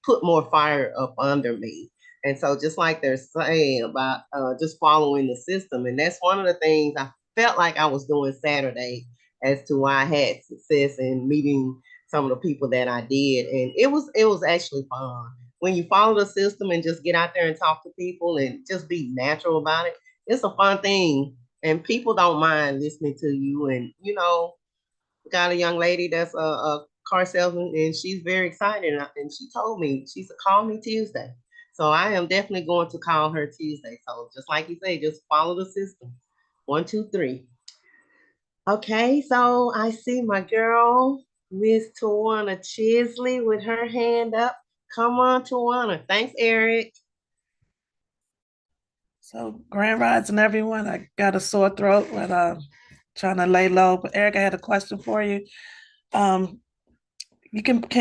put more fire up under me. And so just like they're saying about just following the system, and that's one of the things I felt like I was doing Saturday as to why I had success in meeting some of the people that I did. And it was actually fun. When you follow the system and just get out there and talk to people and just be natural about it, it's a fun thing. And people don't mind listening to you. And, got a young lady that's a car salesman, and she's very excited. And she told me, she said, call me Tuesday. So I am definitely going to call her Tuesday. So just like you say, just follow the system. 1, 2, 3. Okay, so I see my girl, Miss Tawana Chisley, with her hand up. Come on, Tawana. Thanks, Erik. So grand rising, everyone. I got a sore throat, but trying to lay low. But Erik, I had a question for you. Can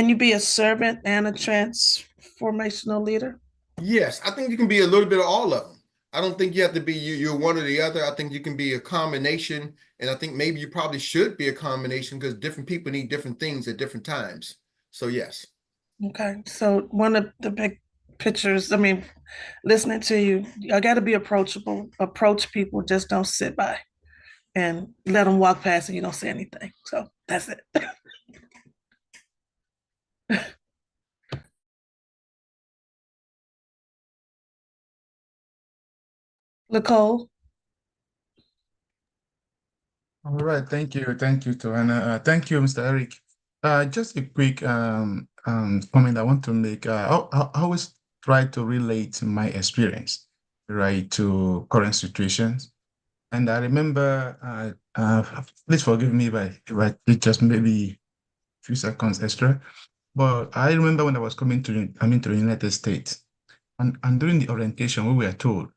you be a servant and a transformational leader? Yes, I think you can be a little bit of all of them. I don't think you have to be you're one or the other. I think you can be a combination, and I think maybe you probably should be a combination because different people need different things at different times. So yes. Okay, so one of the big pictures, listening to you, I got to be approachable. Approach people, just don't sit by and let them walk past and you don't say anything. So that's it. Nicole. All right, thank you, Tawana. Thank you, Mr. Erik. Just a quick comment I want to make. I always try to relate my experience, right, to current situations. And I remember, please forgive me if I take just maybe a few seconds extra. But I remember when I was coming to the United States, and during the orientation, we were told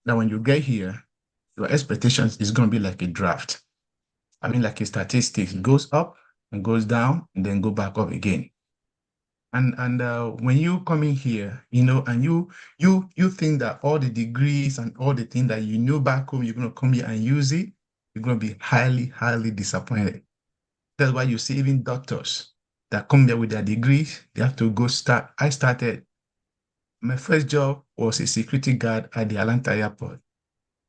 that when you get here, your expectations is going to be like a draft. Like a statistic, it goes up and goes down and then go back up again. And when you come in here, you know, and you think that all the degrees and all the things that you knew back home, you're gonna come here and use it, you're gonna be highly, highly disappointed. That's why you see even doctors that come there with their degrees, they have to go start. I started, my first job was a security guard at the Atlanta airport.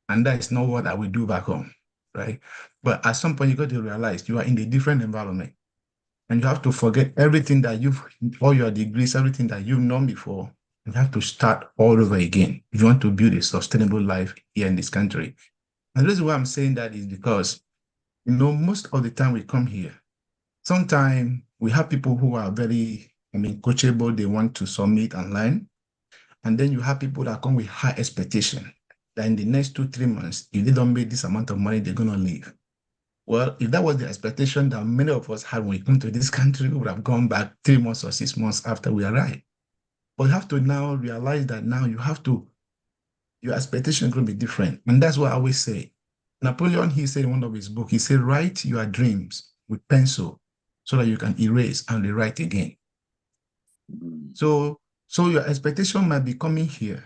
And that is not what I will do back home, right? But at some point, you got to realize you are in a different environment. And you have to forget everything that all your degrees, everything that you've known before. You have to start all over again if you want to build a sustainable life here in this country. And the reason why I'm saying that is because, you know, most of the time we come here, sometimes we have people who are very, coachable, they want to submit and learn. And then you have people that come with high expectation that in the next 2-3 months, if they don't make this amount of money, they're going to leave. Well, if that was the expectation that many of us had when we come to this country, we would have gone back 3 months or 6 months after we arrived. But you have to now realize that now your expectation is going to be different. And that's what I always say. Napoleon, he said in one of his books, he said, write your dreams with pencil so that you can erase and rewrite again. So your expectation might be coming here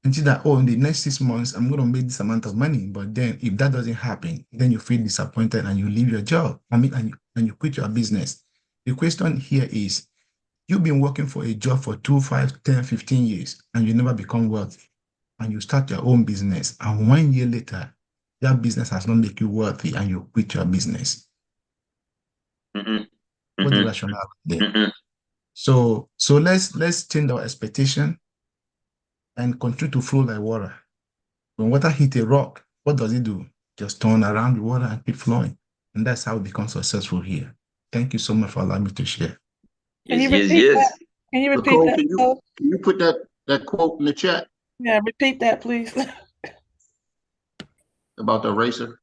and see that, oh, in the next 6 months, I'm going to make this amount of money. But then if that doesn't happen, then you feel disappointed and you leave your job. And you quit your business. The question here is, you've been working for a job for 2, 5, 10, 15 years, and you never become wealthy. And you start your own business. And 1 year later, that business has not made you wealthy and you quit your business. What's the rationale there? So let's change our expectation and continue to flow like water. When water hits a rock, what does it do? Just turn around the water and keep flowing. And that's how we become successful here. Thank you so much for allowing me to share. Can you Yes, repeat yes, that? Can you repeat Nicole, that? can you put that quote in the chat Yeah, repeat that, please. about the eraser?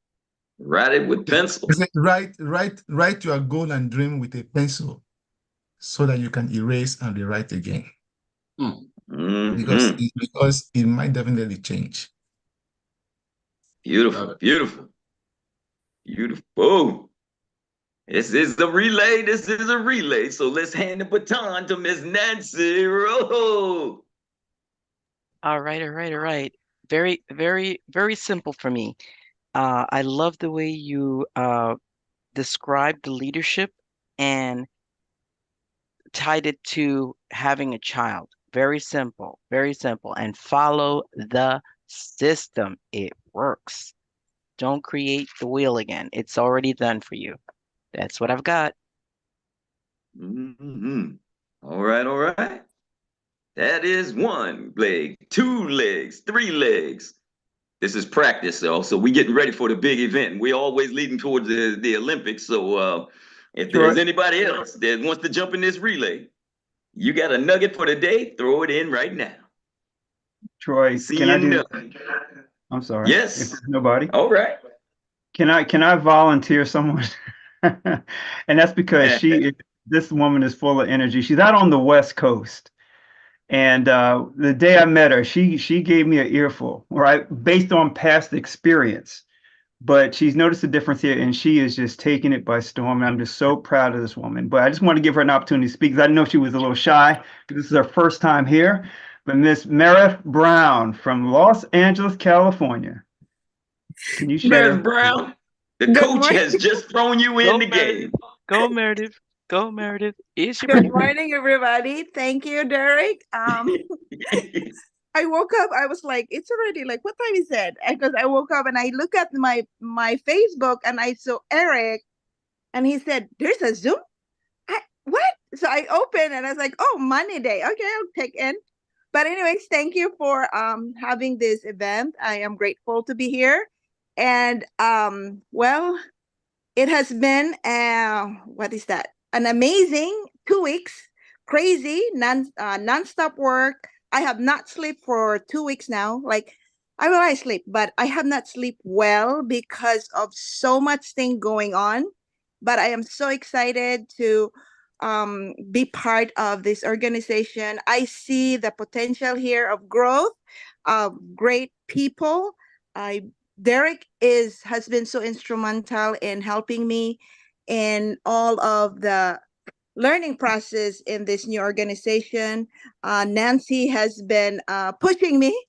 Write it with pencil. Write your goal and dream with a pencil so that you can erase and rewrite again. Because it might definitely change. Beautiful, beautiful, beautiful. This is a relay. This is a relay. So let's hand the baton to Miss Nancy Rowe. All right. Very, very, very simple for me. I love the way you described the leadership and tied it to having a child. Very simple, and follow the system. It works. Don't create the wheel again. It's already done for you. That's what I've got. All right. That is 1 leg, 2 legs, 3 legs. This is practice, though. So we're getting ready for the big event. We're always leading towards the Olympics. So if there's anybody else that wants to jump in this relay, you got a nugget for the day, throw it in right now. Troy, can I do? I'm sorry. Yes. If there's nobody. All right. Can I volunteer someone? And that's because this woman is full of energy. She's out on the West Coast. And the day I met her, she gave me an earful, right, based on past experience. But she's noticed a difference here, and she is just taking it by storm. And I'm just so proud of this woman. But I just want to give her an opportunity to speak because I know she was a little shy because this is her first time here. But Miss Meredith Brown from Los Angeles, California. Can you share? Meredith Brown, the coach has just thrown you in the game. Go, Meredith. Go, Meredith. Good morning, everybody. Thank you, Derek. I woke up, I was like, it's already like, what time is it? Because I woke up and I look at my Facebook and I saw Erik and he said, there's a Zoom? What? So I opened and I was like, oh, Monday day. Okay, I'll take in. But anyways, thank you for having this event. I am grateful to be here. And well, it has been, what is that? An amazing 2 weeks, crazy, non-stop work. I have not slept for 2 weeks now. Like, I sleep, but I have not slept well because of so much thing going on. But I am so excited to be part of this organization. I see the potential here of growth, of great people. Derek has been so instrumental in helping me in all of the learning process in this new organization. Nancy has been pushing me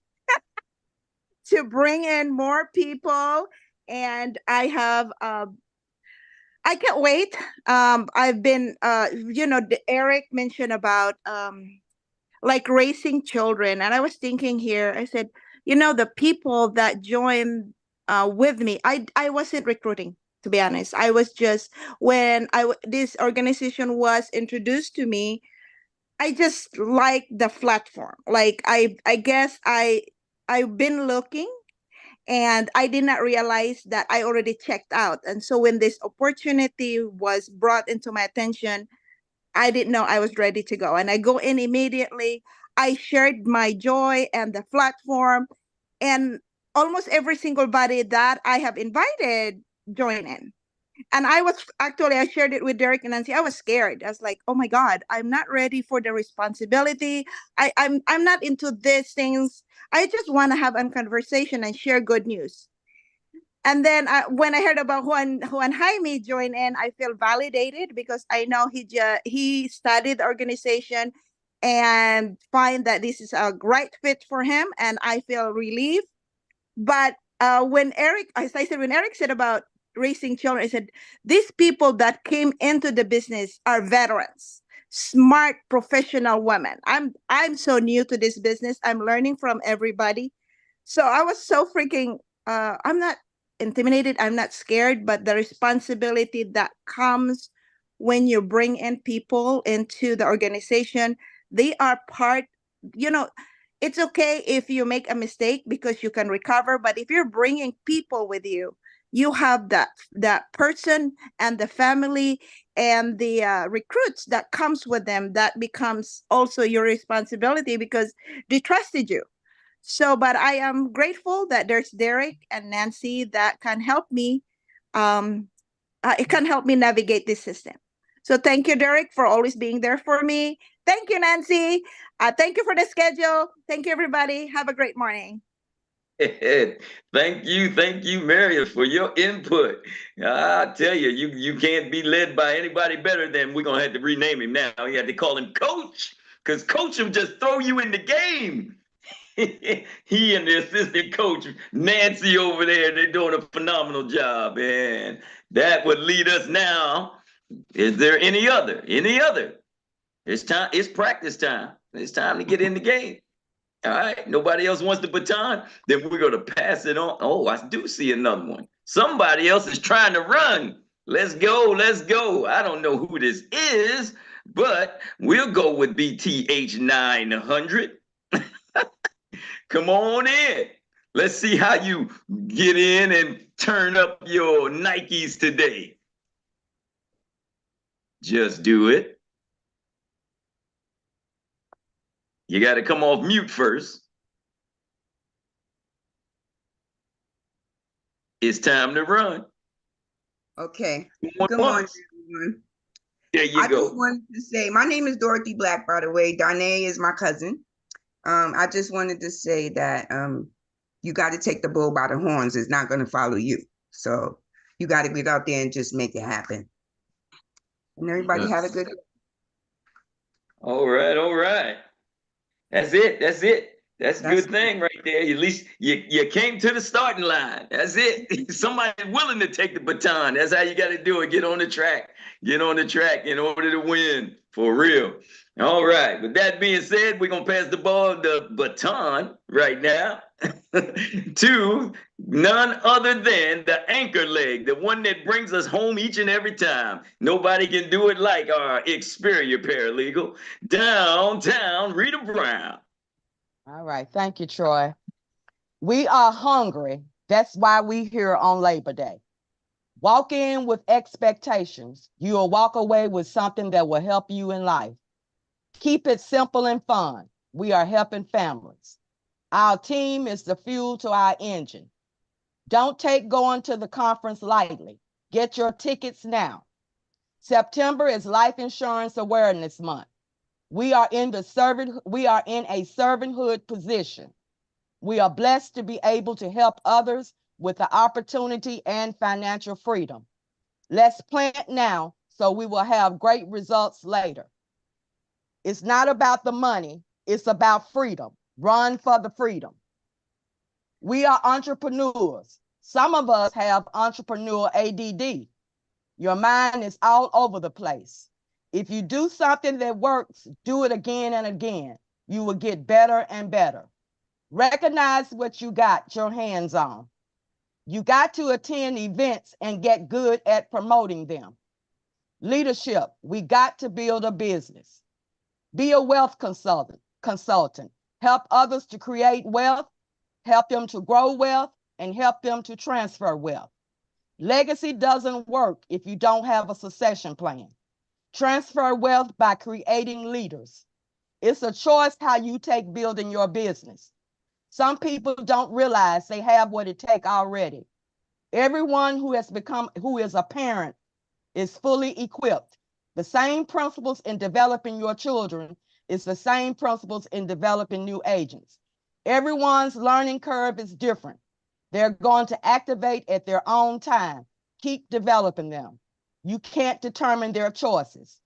to bring in more people, and I have I can't wait. I've been Erik mentioned about like raising children, and I was thinking here, I said, the people that join with me, I wasn't recruiting, to be honest. I was just, when this organization was introduced to me, I just like the platform. Like I guess I've been looking, and I did not realize that I already checked out. And so when this opportunity was brought into my attention, I didn't know I was ready to go. And I go in immediately. I shared my joy and the platform, and almost every single body that I have invited join in. And I shared it with Derek and Nancy. I was scared. I was like, oh my God, I'm not ready for the responsibility. I'm not into these things. I just want to have a conversation and share good news. And then when I heard about Juan Jaime join in, I feel validated, because I know he studied the organization and find that this is a great fit for him, and I feel relieved. But when Erik said about raising children, I said, these people that came into the business are veterans, smart, professional women. I'm so new to this business. I'm learning from everybody. So I was so freaking, I'm not intimidated, I'm not scared, but the responsibility that comes when you bring in people into the organization, they are part, it's okay if you make a mistake, because you can recover. But if you're bringing people with you, you have that person and the family and the recruits that comes with them, that becomes also your responsibility, because they trusted you. So, but I am grateful that there's Derek and Nancy that can help me. It can help me navigate this system. So thank you, Derek, for always being there for me. Thank you, Nancy. Thank you for the schedule. Thank you, everybody. Have a great morning. Thank you, Marion, for your input. I tell you, you can't be led by anybody better than, we're gonna have to rename him now. You have to call him Coach, because Coach will just throw you in the game. He and the assistant coach, Nancy, over there, they're doing a phenomenal job. And that would lead us now. Is there any other? It's time, it's practice time. It's time to get in the game. All right, nobody else wants the baton, then we're going to pass it on. Oh, I do see another one. Somebody else is trying to run. Let's go. I don't know who this is, but we'll go with BTH 900. Come on in. Let's see how you get in and turn up your Nikes today. Just do it. You got to come off mute first. It's time to run. Okay. Good morning, everyone. There you go. I just wanted to say, my name is Dorothy Black, by the way. Darnay is my cousin. I just wanted to say that you got to take the bull by the horns. It's not going to follow you. So you got to get out there and just make it happen. And everybody have a good day. All right. That's it. That's a good thing right there. At least you came to the starting line. That's it. Somebody willing to take the baton. That's how you got to do it. Get on the track in order to win, for real. All right. With that being said, we're going to pass the baton right now to none other than the anchor leg, the one that brings us home each and every time. Nobody can do it like our Xperts paralegal, downtown Rita Brown. All right. Thank you, Troy. We are hungry. That's why we here on Labor Day. Walk in with expectations. You will walk away with something that will help you in life. Keep it simple and fun. We are helping families. Our team is the fuel to our engine. Don't take going to the conference lightly. Get your tickets now. September is Life Insurance Awareness Month. We are in a servanthood position. We are blessed to be able to help others with the opportunity and financial freedom. Let's plant now so we will have great results later. It's not about the money, it's about freedom. Run for the freedom. We are entrepreneurs. Some of us have entrepreneurial ADD. Your mind is all over the place. If you do something that works, do it again and again. You will get better and better. Recognize what you got your hands on. You got to attend events and get good at promoting them. Leadership, we got to build a business. Be a wealth consultant. Help others to create wealth, help them to grow wealth, and help them to transfer wealth. Legacy doesn't work if you don't have a succession plan. Transfer wealth by creating leaders. It's a choice how you take building your business. Some people don't realize they have what it takes already. Everyone who is a parent is fully equipped. The same principles in developing your children is the same principles in developing new agents. Everyone's learning curve is different. They're going to activate at their own time. Keep developing them. You can't determine their choices.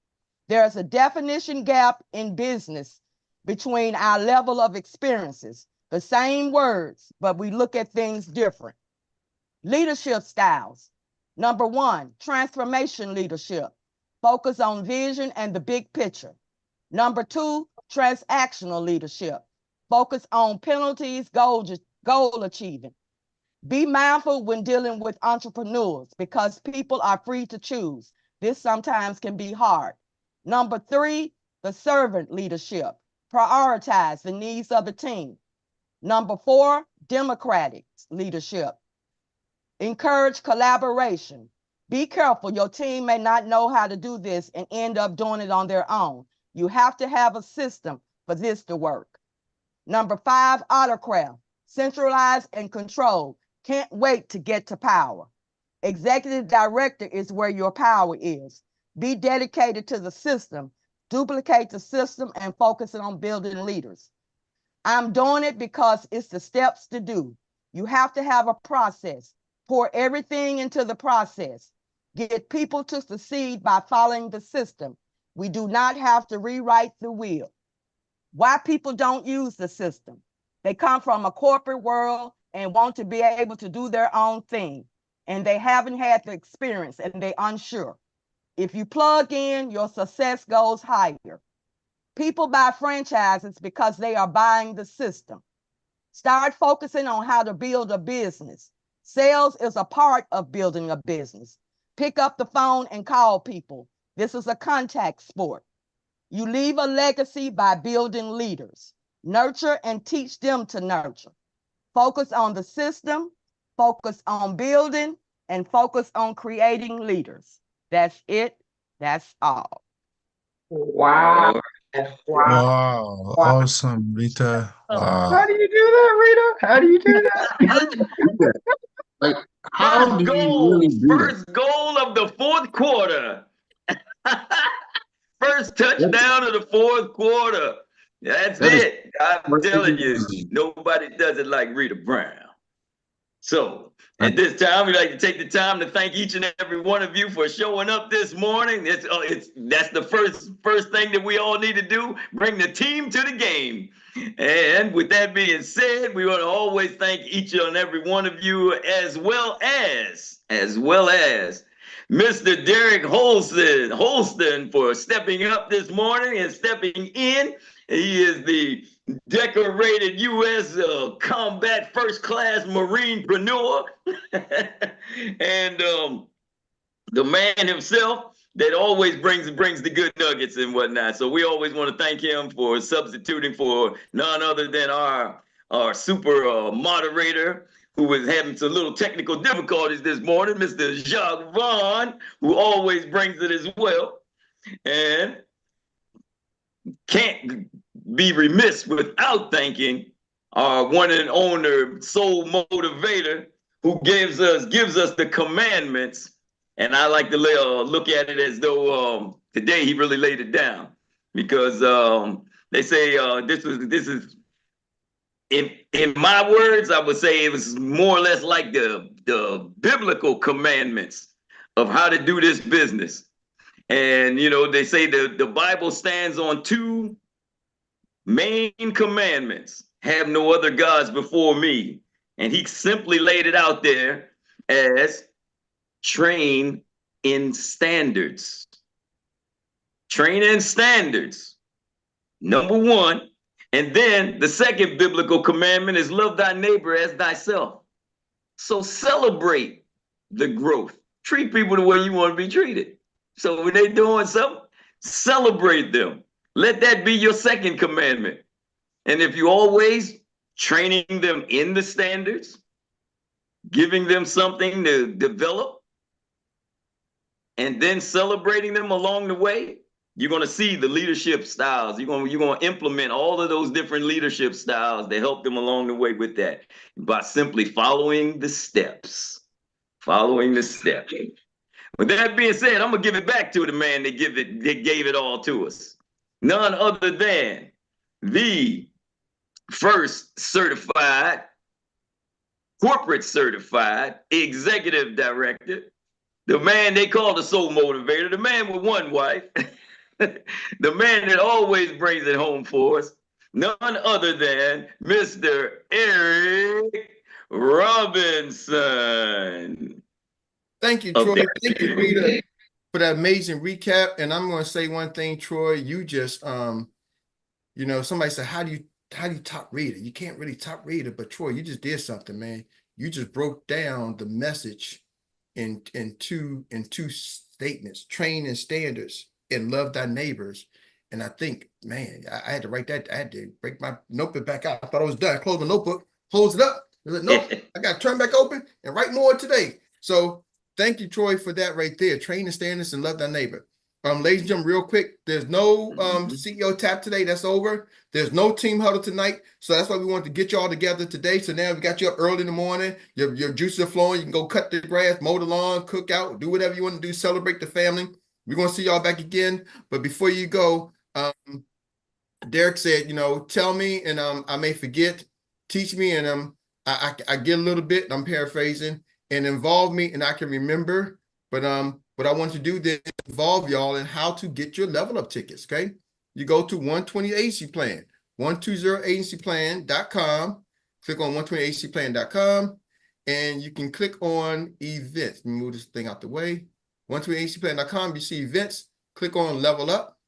There's a definition gap in business between our level of experiences. The same words, but we look at things different. Leadership styles. Number 1, transformation leadership. Focus on vision and the big picture. Number 2, transactional leadership. Focus on penalties, goal achieving. Be mindful when dealing with entrepreneurs because people are free to choose. This sometimes can be hard. Number 3, the servant leadership. Prioritize the needs of the team. Number 4, democratic leadership. Encourage collaboration. Be careful, your team may not know how to do this and end up doing it on their own. You have to have a system for this to work. Number 5, autocrat. Centralize and control. Can't wait to get to power. Executive director is where your power is. Be dedicated to the system. Duplicate the system and focus on building leaders. I'm doing it because it's the steps to do. You have to have a process. Pour everything into the process. Get people to succeed by following the system. We do not have to rewrite the wheel. Why people don't use the system? They come from a corporate world and want to be able to do their own thing. And they haven't had the experience and they're unsure. If you plug in, your success goes higher. People buy franchises because they are buying the system. Start focusing on how to build a business. Sales is a part of building a business. Pick up the phone and call people. This is a contact sport. You leave a legacy by building leaders. Nurture and teach them to nurture. Focus on the system, focus on building, and focus on creating leaders. That's it. That's all. Wow. Wow, awesome, Rita. Wow. How do you do that, Rita? How do you do that? Like, how do you really do that? First goal of the fourth quarter. First touchdown of the fourth quarter. That's it. I'm telling you, nobody does it like Rita Brown. So at this time, we'd like to take the time to thank each and every one of you for showing up this morning. That's the first thing that we all need to do, bring the team to the game. And with that being said, we want to always thank each and every one of you, as well as Mr. Derek Holston for stepping up this morning and stepping in. He is the decorated U.S. combat first-class Marinepreneur and the man himself that always brings the good nuggets and whatnot. So we always want to thank him for substituting for none other than our super moderator, who was having some little technical difficulties this morning, Mr. Jacques Vaughn, who always brings it as well. And can't be remiss without thanking our one and owner soul motivator, who gives us the commandments. And I like to look at it as though today he really laid it down, because they say this is in my words, I would say it was more or less like the biblical commandments of how to do this business. And they say the Bible stands on two main commandments: have no other gods before me. And he simply laid it out there as train in standards. Train in standards, number one. And then the second biblical commandment is love thy neighbor as thyself. So celebrate the growth. Treat people the way you want to be treated. So when they're doing something, celebrate them. Let that be your second commandment. And if you always training them in the standards, giving them something to develop, and then celebrating them along the way, you're going to see the leadership styles. You're going to implement all of those different leadership styles to help them along the way with that by simply following the steps. Following the steps. With that being said, I'm going to give it back to the man that gave it all to us. None other than the first certified, corporate certified executive director, the man they call the soul motivator, the man with one wife, the man that always brings it home for us, none other than Mr. Erik Robinson. Thank you, Troy. Thank you, Rita, for that amazing recap. And I'm going to say one thing, Troy. You just, somebody said, how do you top Rita? You can't really top Rita, but Troy, you just did something, man. You just broke down the message in two statements: train in standards and love thy neighbors. And I think, man, I had to write that. I had to break my notebook back out. I thought I was done. Close my notebook, close it up. I was like, nope, I got to turn back open and write more today. So thank you, Troy, for that right there. Train in standards and love thy neighbor. Ladies and gentlemen, real quick, there's no CEO tap today. That's over. There's no team huddle tonight. So that's why we wanted to get y'all together today. So now we got you up early in the morning. Your juices are flowing. You can go cut the grass, mow the lawn, cook out, do whatever you want to do, celebrate the family. We're going to see y'all back again. But before you go, Derek said, tell me, and I may forget, teach me, and I get a little bit, I'm paraphrasing, and involve me, and I can remember. But what I want to do then is involve y'all in how to get your level up tickets, okay? You go to 120 Agency Plan, 120agencyplan.com, click on 120agencyplan.com, and you can click on events. Let me move this thing out the way. 120agencyplan.com, you see events, click on level up,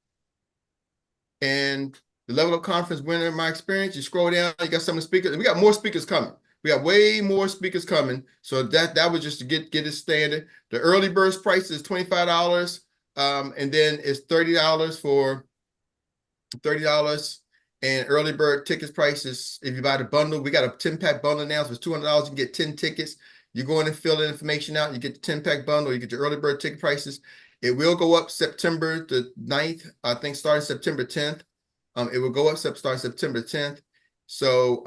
and the level up conference winner, in my experience, you scroll down, you got some of the speakers, and we got more speakers coming. We got way more speakers coming. So that was just to get it standard. The early bird price is $25. And then it's $30 for $30. And early bird tickets price is, if you buy the bundle, we got a 10-pack bundle now. So it's $200. You can get 10 tickets. You go in and fill the information out. You get the 10-pack bundle. You get your early bird ticket prices. It will go up September the 9th. I think starting September 10th. It will go up starting September 10th. So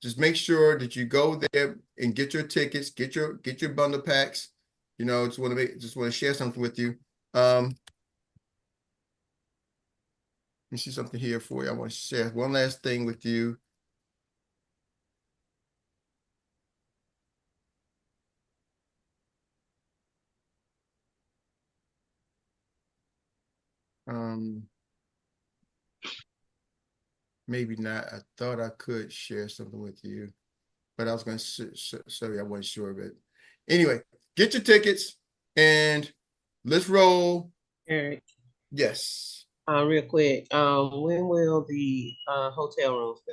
just make sure that you go there and get your tickets, get your bundle packs. Just want to share something with you. Let me see something here for you. I want to share one last thing with you. Maybe not. I thought I could share something with you, but I was going to show you. I wasn't sure, but anyway, get your tickets and let's roll. Eric. Yes. Real quick. When will the hotel rooms be?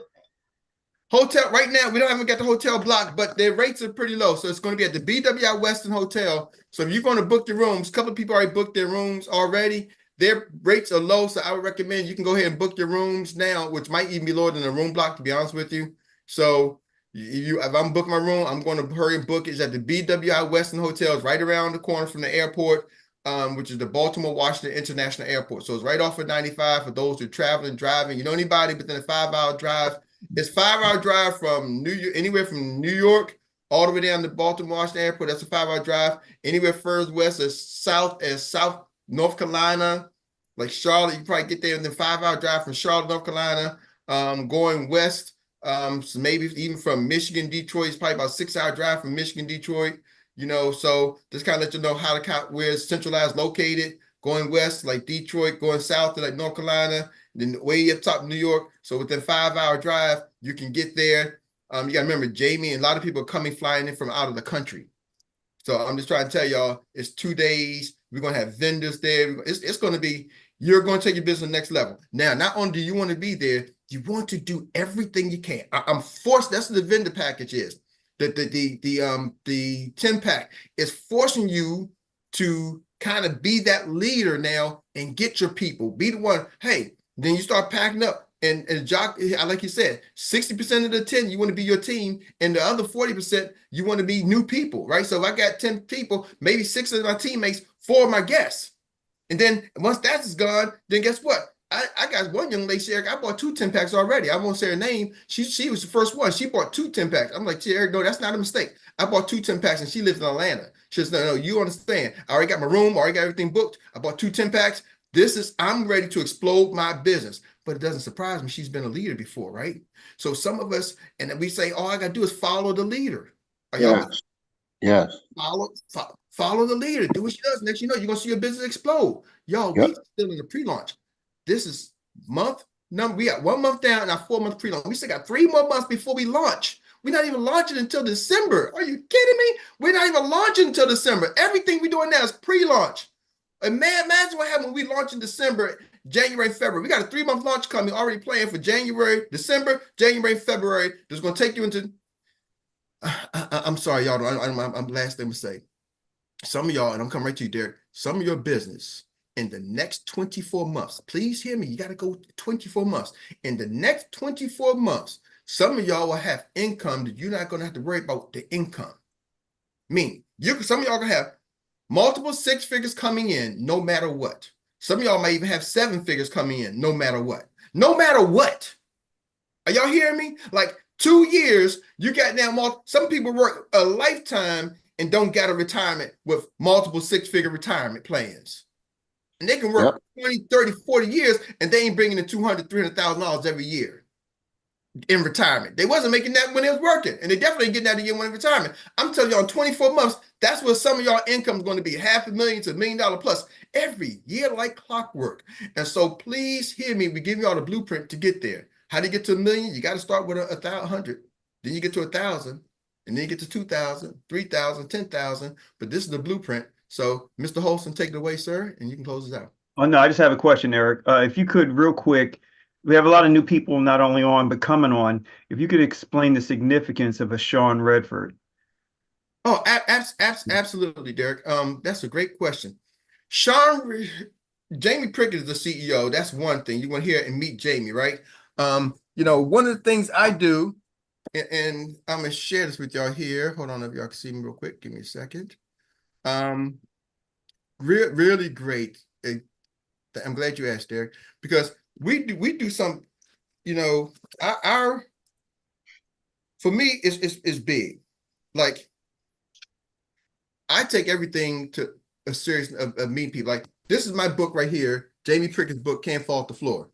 Hotel right now, we don't haven't got the hotel block, but their rates are pretty low. So it's going to be at the BWI Westin Hotel. So if you're going to book your rooms, a couple of people already booked their rooms already. Their rates are low, so I would recommend you can go ahead and book your rooms now, which might even be lower than a room block, to be honest with you. So if I'm booking my room, I'm going to hurry and book it. It's at the BWI Westin Hotel. It's right around the corner from the airport, which is the Baltimore Washington International Airport. So it's right off of 95 for those who are traveling, driving. You know anybody within a 5-hour drive? It's 5-hour drive from New York, anywhere from New York all the way down to Baltimore Washington Airport. That's a 5-hour drive. Anywhere further west as South North Carolina, like Charlotte, you probably get there in the 5-hour drive from Charlotte, North Carolina. Going west, so maybe even from Michigan, Detroit, it's probably about 6-hour drive from Michigan, Detroit. So just kind of let you know how to count where it's centralized located. going west like Detroit, going south to like North Carolina, then way up top New York. So within 5-hour drive, you can get there. You gotta remember, Jamie, and a lot of people are flying in from out of the country. So I'm just trying to tell y'all, it's 2 days. We're gonna have vendors there. It's gonna be, you're gonna take your business next level. Now, not only do you want to be there, you want to do everything you can. I'm forced. That's what the vendor package is. The 10-pack is forcing you to kind of be that leader now and get your people. Be the one. Hey, then you start packing up. And Jock, like you said, 60% of the 10, you want to be your team, and the other 40%, you want to be new people, right? So if I got 10 people, maybe 6 of my teammates, 4 of my guests. And then once that's gone, then guess what? I got one young lady, Erik, I bought 2 10-packs already. I won't say her name. She was the first one. She bought 2 10-packs. I'm like, Erik, no, that's not a mistake. I bought 2 10-packs, and she lives in Atlanta. She says, no, you understand. I already got my room. I already got everything booked. I bought 2 10-packs. I'm ready to explode my business. But it doesn't surprise me. She's been a leader before, right? So some of us, and we say, all I got to do is follow the leader. Are y'all? Yes. Follow the leader. Do what she does. Next, you know, you're going to see your business explode. Y'all, we still in the pre-launch. This is month number. We got 1 month down in our 4-month pre-launch. We still got 3 more months before we launch. We're not even launching until December. Are you kidding me? We're not even launching until December. Everything we're doing now is pre-launch. And man, imagine what happened when we launch in December, January, February. We got a 3-month launch coming, already planned for January, December, January, February. That's going to take you into. I'm sorry, y'all. I'm last thing to say. Some of y'all, and I'm coming right to you, Derek. Some of your business in the next 24 months. Please hear me. You got to go 24 months. In the next 24 months, some of y'all will have income that you're not going to have to worry about the income. Meaning, some of y'all going to have multiple 6 figures coming in no matter what. Some of y'all might even have 7 figures coming in no matter what. No matter what. Are y'all hearing me? Like 2 years, you got now some people work a lifetime and don't get a retirement with multiple 6-figure retirement plans. And they can work 20, 30, 40 years and they ain't bringing in $200,000, $300,000 every year in retirement. They wasn't making that when they was working, and they definitely ain't getting that again when in retirement. I'm telling y'all, in 24 months, that's where some of y'all income is going to be, $500,000 to $1 million plus every year like clockwork. And so please hear me. We give y'all the blueprint to get there. How to get to $1 million? You got to start with 100. Then you get to 1,000, and then you get to 2,000, 3,000, 10,000. But this is the blueprint. So Mr. Holston, take it away, sir, and you can close this out. Oh, no, I just have a question, Erik. If you could real quick, we have a lot of new people not only on, but coming on. If you could explain the significance of a Sean Redford. Oh, absolutely, Derek. That's a great question. Jamie Prickett is the CEO. That's one thing. You want to hear and meet Jamie, right? You know, one of the things I do, and I'm going to share this with y'all here. Hold on, if y'all can see me real quick. Give me a second. Really great. I'm glad you asked, Derek, because we do some, you know, for me, it's big. Like, I take everything to a serious of meeting people. Like, this is my book right here, Jamie Prickett's book, Can't Fall to the Floor.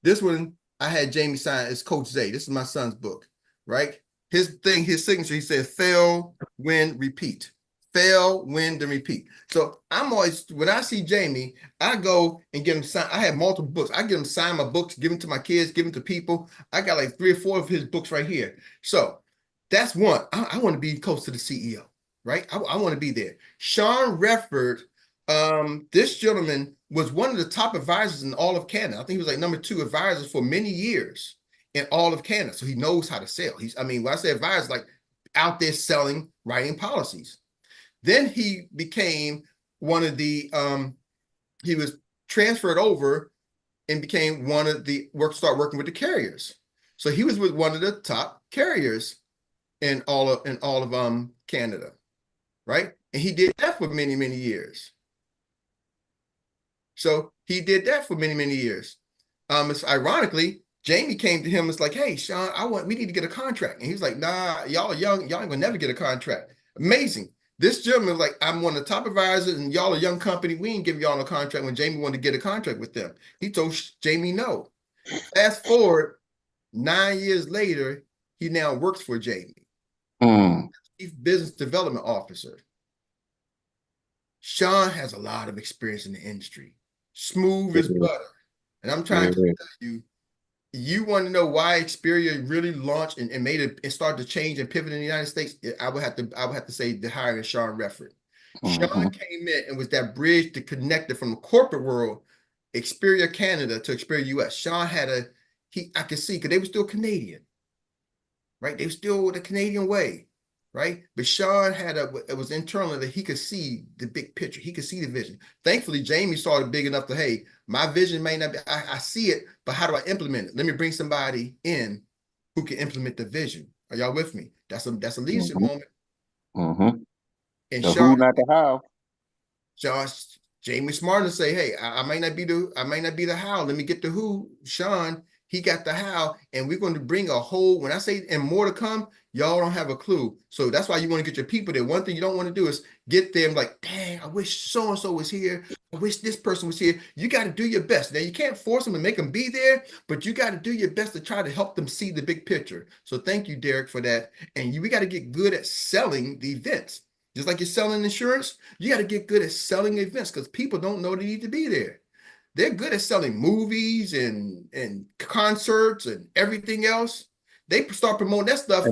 This one, I had Jamie sign as Coach Zay. This is my son's book, right? His signature, he says, fail, win, repeat. Fail, win, then repeat. So I'm always, when I see Jamie, I go and get him signed. I have multiple books. I get him sign my books, give them to my kids, give them to people. I got like 3 or 4 of his books right here. So that's one. I want to be close to the CEO, right? I want to be there. Sean Redford, this gentleman was one of the top advisors in all of Canada. I think he was like number 2 advisor for many years in all of Canada. So he knows how to sell. When I say advisor, like out there selling, writing policies. Then he became one of the, he was transferred over and became one of the start working with the carriers. So he was with one of the top carriers in all of Canada, right? And he did that for many, many years. So he did that for many, many years. It's ironically, Jamie came to him. It's like, hey, Sean, we need to get a contract. And he was like, nah, y'all are young. Y'all ain't gonna never get a contract. Amazing. This gentleman was like, I'm one of the top advisors and y'all a young company. We ain't giving y'all no contract when Jamie wanted to get a contract with them. He told Jamie no. Fast forward 9 years later, he now works for Jamie. Chief Business Development Officer. Sean has a lot of experience in the industry, smooth as butter. And I'm trying to tell you, you want to know why Xperia really launched and made it and started to change and pivot in the United States? I would have to say the hiring of Sean Redford. Sean came in and was that bridge to connect it from the corporate world, Xperia Canada to Xperia US. Sean had I could see because they were still Canadian, right? They were still the Canadian way, right? But Sean it was internal that he could see the big picture. He could see the vision. Thankfully, Jamie saw it big enough to, hey, my vision may not be, I see it, but how do I implement it? Let me bring somebody in who can implement the vision. Are y'all with me? That's a leadership moment. And The Sean, who, not the how. Josh, Jamie smart to say, hey, I might not be the how. Let me get the who. Sean, he got the how, and we're going to bring a whole, when I say and more to come, y'all don't have a clue. So that's why you want to get your people there. One thing you don't want to do is get them like, dang, I wish so-and-so was here. I wish this person was here. You got to do your best. Now, you can't force them and make them be there, but you got to do your best to try to help them see the big picture. So thank you, Derek, for that. And we got to get good at selling the events. Just like you're selling insurance, you got to get good at selling events because people don't know they need to be there. They're good at selling movies and concerts and everything else. They start promoting that stuff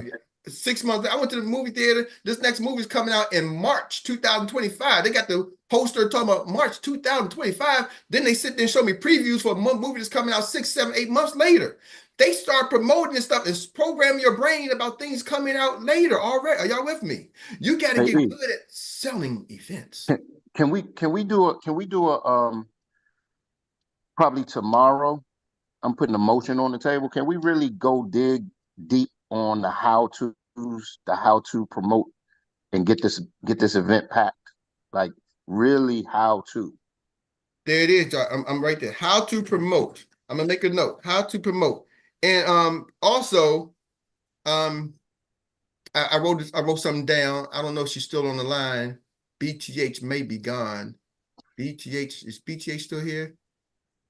6 months. I went to the movie theater. This next movie is coming out in March 2025. They got the poster talking about March 2025. Then they sit there and show me previews for a movie that's coming out 6, 7, 8 months later. They start promoting this stuff and programming your brain about things coming out later already. Are y'all with me? You got to get good at selling events. Can we do a probably tomorrow? I'm putting a motion on the table. Can we really go dig deep on the how to promote and get this event packed? Like really how to. There it is, John. I'm right there. How to promote. I'm gonna make a note. How to promote. And also, I wrote something down. I don't know if she's still on the line. BTH may be gone. Is BTH still here?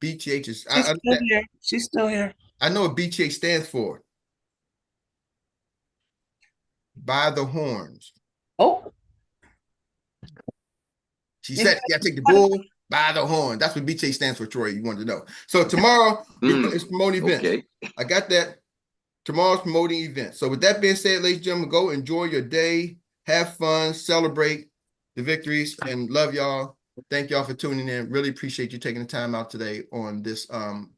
BTH is She's still here. She's still here. I know what BTH stands for. By the horns. Oh. She said you gotta take the bull by the horn. That's what BTH stands for, Troy. You wanted to know. So tomorrow is promoting events. Okay. I got that. Tomorrow's promoting events. So with that being said, ladies and gentlemen, go enjoy your day. Have fun. Celebrate the victories and love y'all. Thank y'all for tuning in. Really appreciate you taking the time out today on this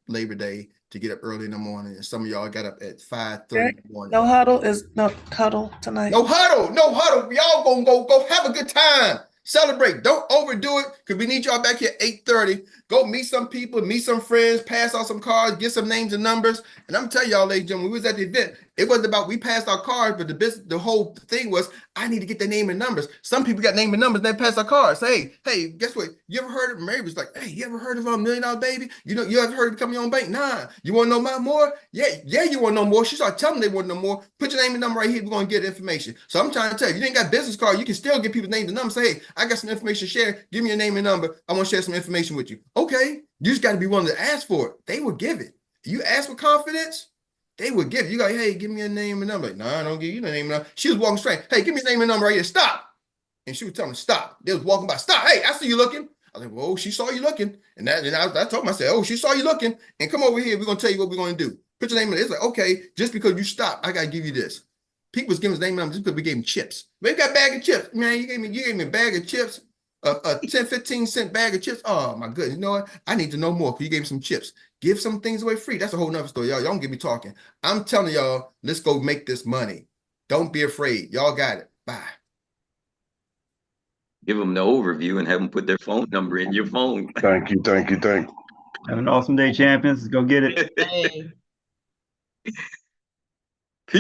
Labor Day to get up early in the morning. And some of y'all got up at 5:30 in the morning. No huddle tonight. No huddle. Y'all gonna go have a good time. Celebrate. Don't overdo it because we need y'all back here at 8:30. Go meet some people, meet some friends, pass out some cards, get some names and numbers. And I'm telling y'all, ladies and gentlemen, when we was at the event, it wasn't about we passed our cards, but the whole thing was I need to get their name and numbers. Some people got name and numbers, and they passed our cards. Hey, guess what? You ever heard of Mary was like, hey, you ever heard of a $1 Million Baby? You ever heard of Become Your Own Bank? Nah. You want to know more? Yeah, you want to know more. She started telling them they want to know more. Put your name and number right here. We're going to get information. So I'm trying to tell you, you ain't got business card. You can still get people's names and numbers. Say, hey, I got some information to share. Give me your name and number. I want to share some information with you. Okay. You just got to be willing to ask for it. They will give it. You ask with confidence, they would give it. You go, hey, give me a name and number. Like, no, I don't give you the name and number. She was walking straight. Hey, give me your name and number right here. Stop. And she was telling me, stop. They was walking by. Stop. Hey, I see you looking. I was like, well, she saw you looking. And I told him, I said, oh, she saw you looking. And come over here. We're going to tell you what we're going to do. Put your name in it. It's like, okay, just because you stopped, I got to give you this. Pete was giving his name and number just because we gave him chips. We got a bag of chips. Man, you gave me a bag of chips. A 10, 15 cent bag of chips. Oh my goodness. You know what? I need to know more because you gave me some chips. Give some things away free. That's a whole nother story. Y'all don't get me talking. I'm telling y'all, let's go make this money. Don't be afraid. Y'all got it. Bye. Give them the overview and have them put their phone number in your phone. Thank you. Have an awesome day, champions. Go get it. Hey.